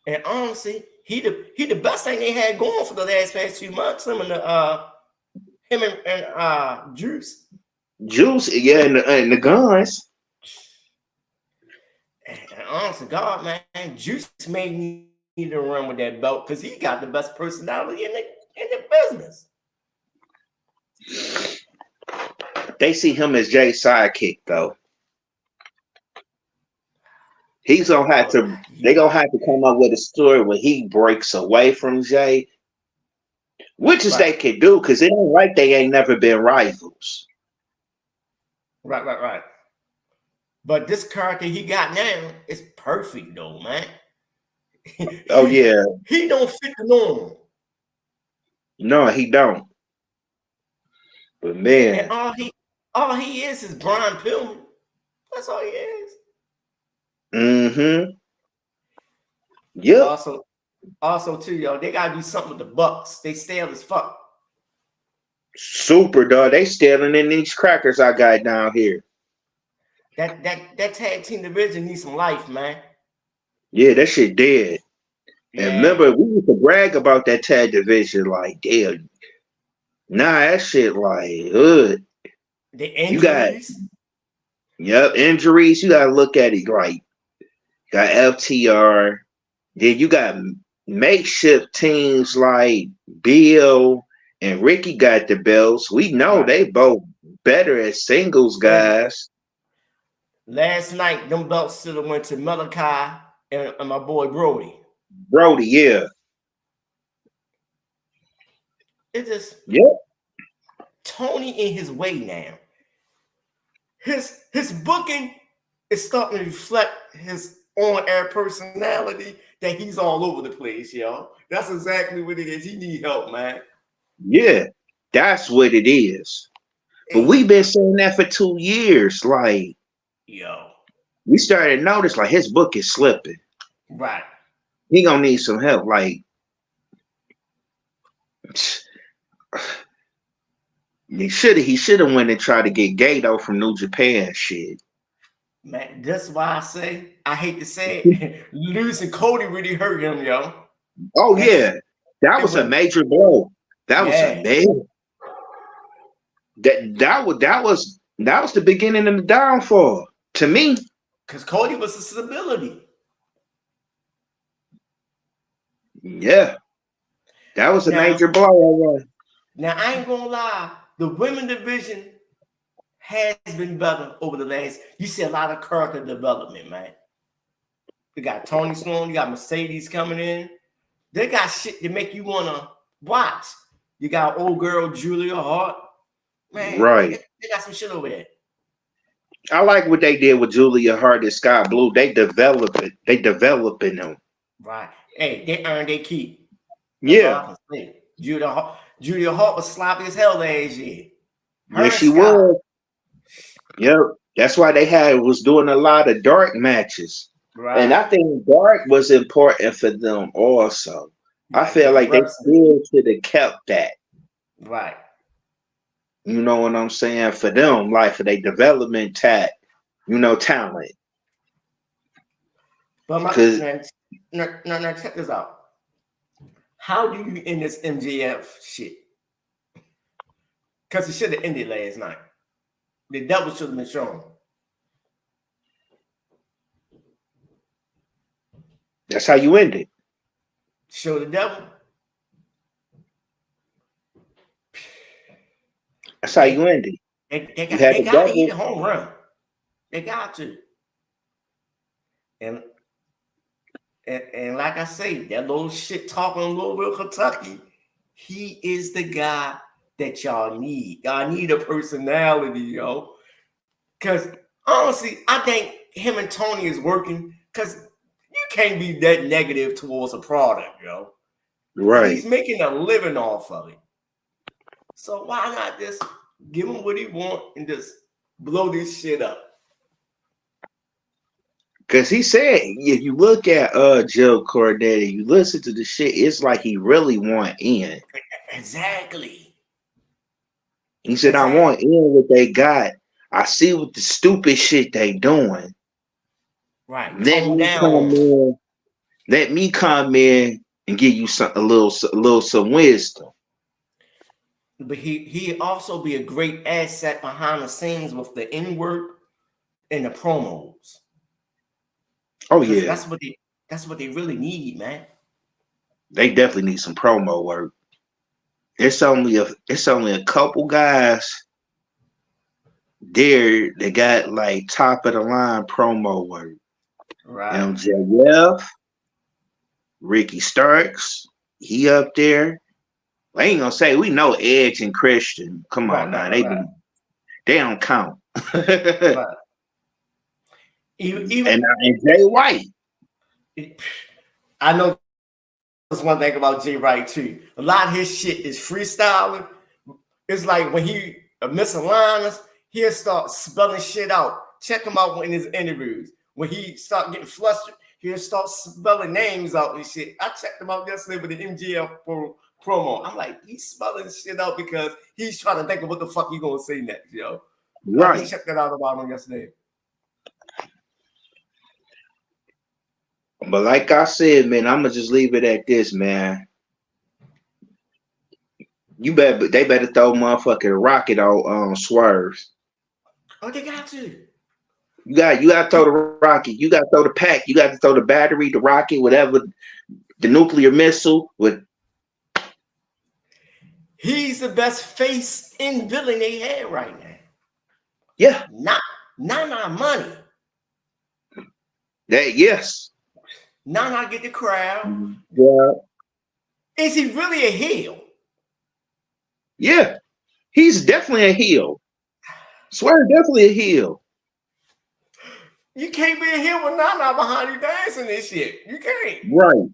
And honestly, he the best thing they had going for the past 2 months. Him and Juice. Juice, yeah, and the guns. And honestly, God, man, Juice made me need to run with that belt because he got the best personality in the business. They see him as Jay's sidekick, though. He's gonna have to. They're gonna have to come up with a story where he breaks away from Jay, which is they can do because it ain't like they ain't never been rivals. Right. But this character he got now is perfect, though, man. Oh yeah, he don't fit the norm. No, he don't. But man, and all he is Brian Pillman. That's all he is. Mm-hmm. Yep. Also too, yo, they gotta do something with the Bucks. They stale as fuck. Super dog. They stealing in these crackers I got down here. That tag team division needs some life, man. Yeah, that shit dead. Yeah. And remember, we used to brag about that tag division, like, damn. Nah, that shit like, ugh. The injuries. Injuries. You gotta look at it like, got FTR. Then you got makeshift teams like Bill and Ricky got the belts. We know they both better as singles guys. Last night, them belts should have went to Malachi and my boy Brody. Brody, yeah. It just Tony in his way now. His booking is starting to reflect his on-air personality that he's all over the place, yo. That's exactly what it is. He need help, man. Yeah, that's what it is. But we've been saying that for 2 years. Like, we started to notice like his book is slipping. Right. He gonna need some help. Like, he should have went and tried to get Gato from New Japan shit. Man, that's why I say, I hate to say it, losing Cody really hurt him, yo. Oh yeah, that was a major blow. That was a major. That was the beginning of the downfall to me. Because Cody was a stability. Yeah, that was a major blow. Now I ain't gonna lie, the women division has been better over the last. You see a lot of character development, man. You got Tony Storm, you got Mercedes coming in. They got shit to make you wanna watch. You got old girl Julia Hart, man. Right. They got some shit over there. I like what they did with Julia Hart and Scott Blue. They develop it. They developing them. Right. Hey, they earned their keep. Yeah. Julia Hart was sloppy as hell last year. Yeah, she was. Yep. That's why they was doing a lot of dark matches. Right. And I think dark was important for them also. Right. I feel like they still should have kept that. Right. You know what I'm saying? For them, like for their development talent. But now check this out. How do you end this MJF shit? Because it should have ended last night. The devil should have been shown. That's how you end it. Show the devil. That's how you end it. They got to eat a home run. They got to. And like I say, that little shit talking Louisville, Kentucky, he is the guy that y'all need. Y'all need a personality, yo. Because honestly, I think him and Tony is working because you can't be that negative towards a product, yo. Right. He's making a living off of it. So why not just give him what he wants and just blow this shit up? Because he said, if you look at Joe Cornette, you listen to the shit, it's like he really want in. Exactly. He said, I want in what they got. I see what the stupid shit they doing. Right. Let me come in and give you some wisdom. But he also be a great asset behind the scenes with the in-work and the promos. Oh yeah, that's what they really need, man. They definitely need some promo work. It's only a couple guys there that got like top of the line promo work. Right. MJF, Ricky Starks, he up there. I ain't gonna say we know Edge and Christian. Come on now, they don't count. Right. Even and Jay White. I know there's one thing about Jay Wright too. A lot of his shit is freestyling. It's like when he misaligned, he'll start spelling shit out. Check him out in his interviews. When he start getting flustered, he'll start spelling names out and shit. I checked him out yesterday with the MGF promo. I'm like, he's spelling shit out because he's trying to think of what the fuck he gonna say next, yo. Right. I checked that out about him yesterday. But like I said, man, I'm gonna just leave it at this, man. They better throw motherfucking rocket on Swerves. Oh, they got to. You got to throw the rocket. You got to throw the pack. You got to throw the battery, the rocket, whatever, the nuclear missile. He's the best face in villain they had right now. Yeah. Not money. Yes. Not get the crowd. Yeah. Is he really a heel? Yeah. He's definitely a heel. Swear definitely a heel. You can't be a heel with Nana behind you dancing this shit. You can't. Right.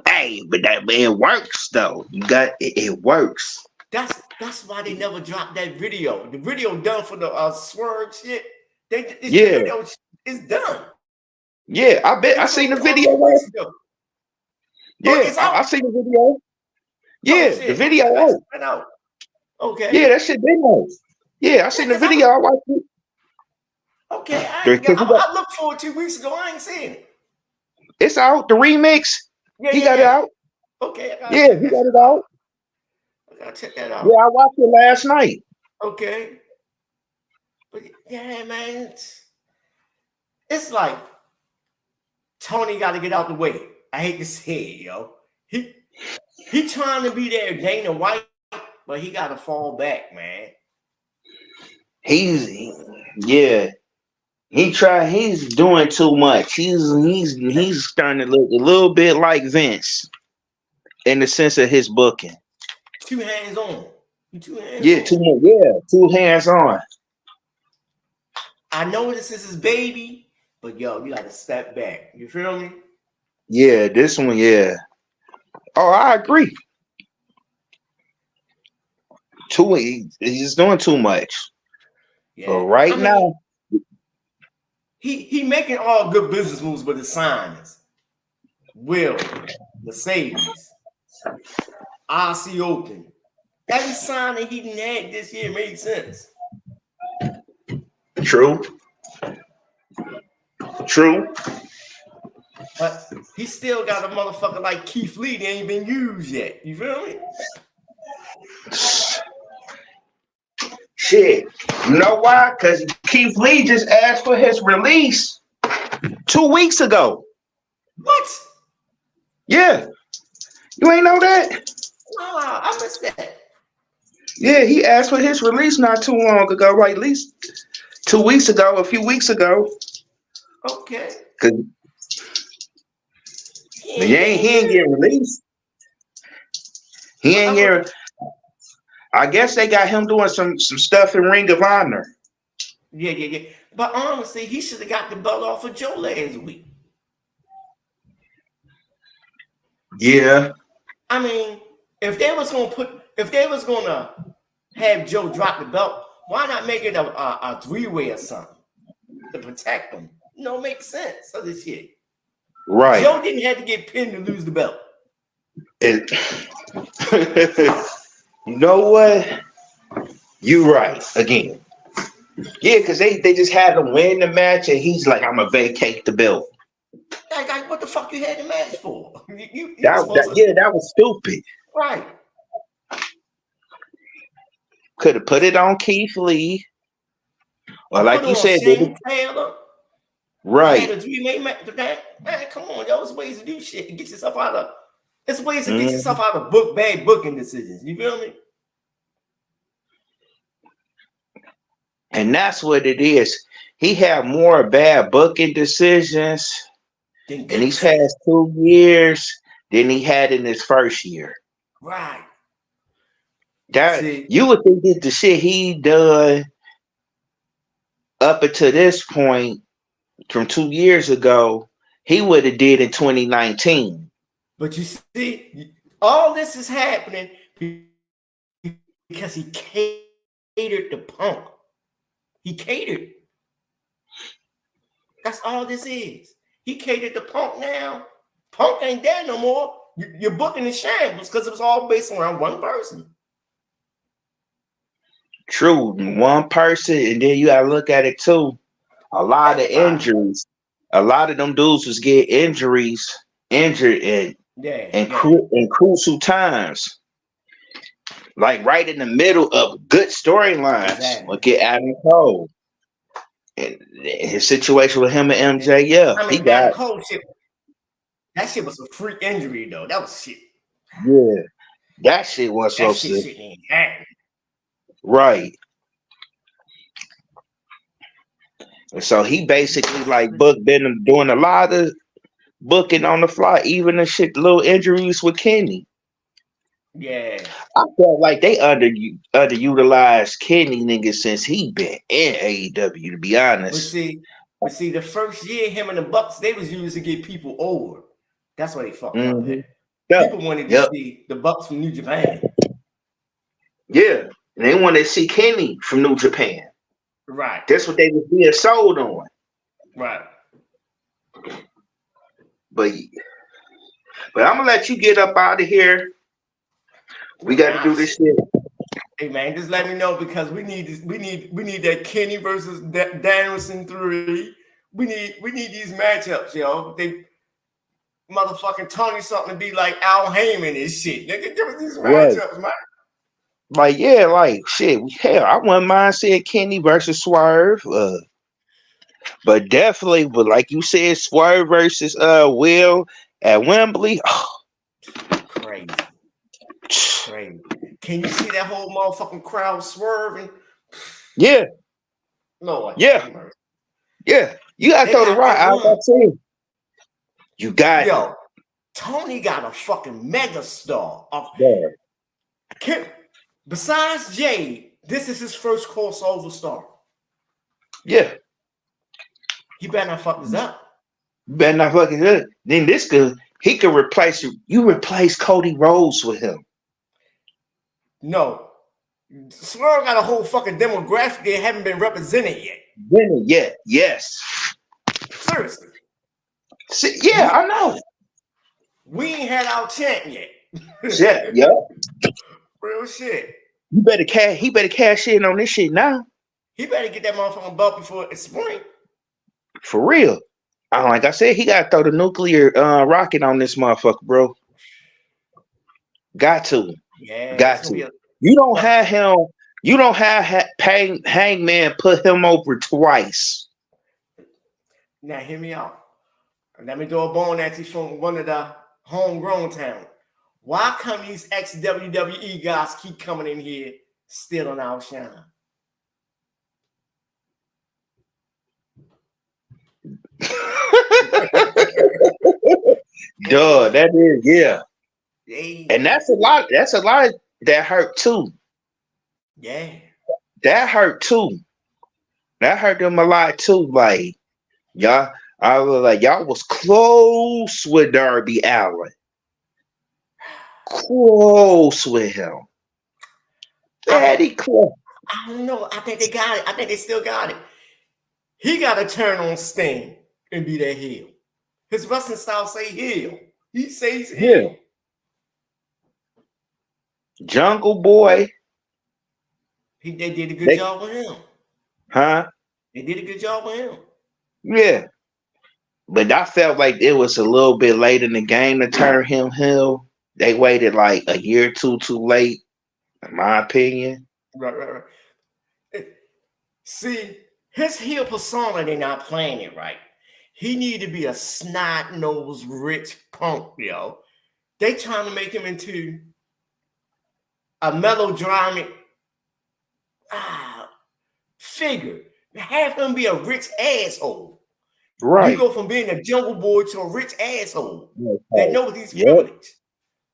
Hey, but it works though. It works. That's why they never dropped that video. The video done for the Swerve shit. The video is done. Yeah, I bet I seen the video. Yeah, I seen the video. Yeah, the video out. Okay. Yeah, that shit been out. Yeah, I seen the video. I watched it. Okay, I looked for it 2 weeks ago. I ain't seen it. It's out. The remix. Yeah, he got it out. Okay. He got it out. I gotta check that out. Yeah, I watched it last night. Okay. But yeah, man, it's like Tony got to get out the way. I hate to say it, yo. He trying to be there, Dana White, but he got to fall back, man. He's doing too much. He's starting to look a little bit like Vince in the sense of his booking. Two hands on. Too hands on. I know this is his baby, but yo, you got to step back. You feel me? Yeah, this one, yeah. Oh, I agree. He's doing too much. Yeah. But now, he making all good business moves with his signings. Will, Mercedes, RC Open. Every signing he didn't had this year made sense. True. But he still got a motherfucker like Keith Lee that ain't been used yet. You feel me? Shit. You know why? Because Keith Lee just asked for his release 2 weeks ago. What? Yeah. You ain't know that? No, I missed that. Yeah, he asked for his release not too long ago, like at least 2 weeks ago, a few weeks ago. Okay. Because he ain't getting released. He ain't getting. I guess they got him doing some stuff in Ring of Honor. Yeah. But honestly, he should have got the belt off of Joe last week. Yeah. I mean, if they was gonna have Joe drop the belt, why not make it a three-way or something to protect him? Makes sense of this shit. Right. Joe didn't have to get pinned to lose the belt. You know what? You right again. Yeah, because they just had him win the match, and he's like, "I'm gonna vacate the belt." Like, what the fuck you had the match for? That was stupid. Right. Could have put it on Keith Lee, or like you said, Taylor. Right. Man, come on, there's ways to do shit to get yourself out of. There's ways to get yourself out of bad booking decisions. You feel me? And that's what it is. He had more bad booking decisions in these past 2 years than he had in his first year. Right. You would think that the shit he done up until this point from 2 years ago, he would have did in 2019. But you see, all this is happening because he catered to Punk. He catered. That's all this is. He catered to Punk now. Punk ain't there no more. You're booking in shambles because it was all based around one person. True, one person, and then you gotta look at it too. A lot of injuries. A lot of them dudes was getting injured in crucial times. Like right in the middle of good storylines. Exactly. Look at Adam Cole. And his situation with him and MJ, yeah. I mean, Adam Cole shit. That shit was a freak injury, though. That was shit. Yeah. That shit was so sick. Shit ain't happening. Right. So he basically like been doing a lot of booking on the fly, even the shit little injuries with Kenny. Yeah. I felt like they underutilized Kenny nigga since he been in AEW, to be honest. But see, the first year him and the Bucks, they was used to get people over. That's why they fucked up there. Yeah. People wanted to see the Bucks from New Japan. Yeah. And they wanted to see Kenny from New Japan. Right. That's what they was being sold on. Right. But I'm gonna let you get up out of here. We got to do this shit. Hey man, just let me know because we need that Kenny versus Danielson 3. We need these matchups, yo. They motherfucking Tony something to be like Al Heyman and shit. Nigga, give us these matchups, man. Like, yeah, like shit. Hell, I wouldn't mind seeing Kenny versus Swerve. But definitely, but like you said, Swerve versus Will at Wembley. Oh. Crazy. Can you see that whole motherfucking crowd swerving? Yeah. Lord. Yeah. Yeah. You gotta throw the rock out there. You got it. Tony got a fucking megastar. Besides Jay, this is his first crossover star. Yeah. He better not fuck this up. Then he could replace you. Replace Cody Rhodes with him. No. Swerve got a whole fucking demographic that haven't been represented yet. Yes. Seriously. See, yeah, I know. We ain't had our chant yet. Yeah. Real shit. He better cash in on this shit now. He better get that motherfucking belt before it's spring. For real. Like I said, he gotta throw the nuclear rocket on this motherfucker, bro. Got to. Yeah. Got to. You don't have him. You don't have Hangman put him over twice. Now hear me out. Let me throw a bone at you from one of the homegrown talent. Why come these ex-WWE guys keep coming in here still on our shine? Duh, that is, yeah. And that's a lot that hurt too. Yeah. That hurt too. That hurt them a lot too. Like, y'all, I was like, y'all was close with Darby Allin. Close with him. Daddy close. I don't know. I think they got it. I think they still got it. He got to turn on Sting and be that heel. His wrestling style say heel. He says heel. Jungle Boy. They did a good job with him. Huh? They did a good job with him. Yeah. But I felt like it was a little bit late in the game to turn him heel. They waited like a year or two too late, in my opinion. Right. See, his heel persona, they're not playing it right. He need to be a snot-nosed, rich punk, yo. They trying to make him into a melodramatic figure. Have him be a rich asshole. Right. You go from being a jungle boy to a rich asshole that knows he's privileged.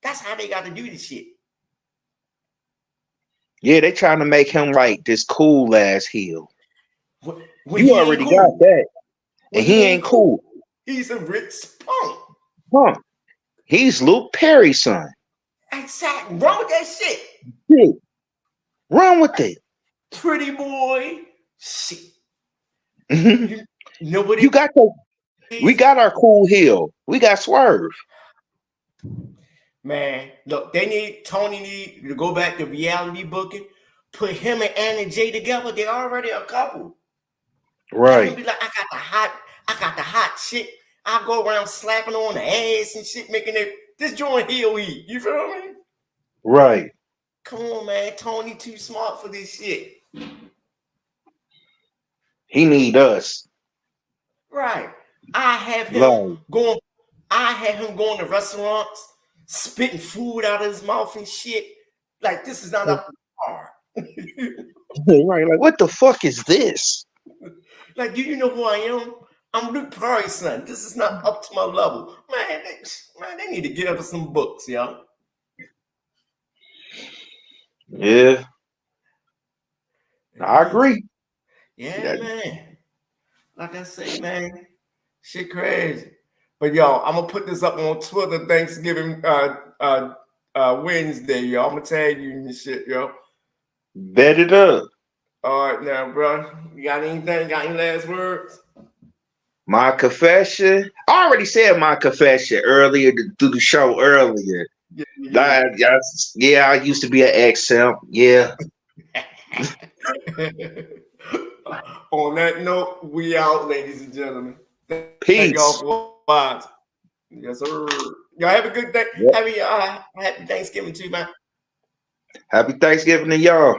That's how they got to do this shit. Yeah, they trying to make him like this cool ass heel. When you already got that. And he ain't cool. He's a rich punk. Huh. He's Luke Perry's son. Exactly. Run with that shit. Yeah. Run with it. Pretty boy. Shit. Nobody. You got the. We got our cool heel. We got Swerve. Man, look, Tony need to go back to reality booking. Put him and Anna J together. They're already a couple. Right. Be like, I got the hot shit. I go around slapping on the ass and shit, making it this joint heel eat. You feel me? Right. Come on, man. Tony too smart for this shit. He need us. Right. I have him going to restaurants, spitting food out of his mouth and shit. Like, this is not up to par. Right. Like, what the fuck is this? Like, do you know who I am? I'm Luke Perry's son. This is not up to my level. Man, they need to get up with some books, yo. Yeah. I agree. Yeah, man. Like I say, man, shit crazy. But yo, I'm gonna put this up on Twitter Thanksgiving Wednesday, yo. I'm gonna tag you and shit, yo. Bet it up. All right, now, bro. You got anything? Got any last words? My confession. I already said my confession earlier through the show earlier. Yeah, I used to be an ex-simp. Yeah. On that note, we out, ladies and gentlemen. Peace. Thank y'all for watching. Yes, sir. Y'all have a good day. Yep. Happy Thanksgiving too, man. Happy Thanksgiving to y'all.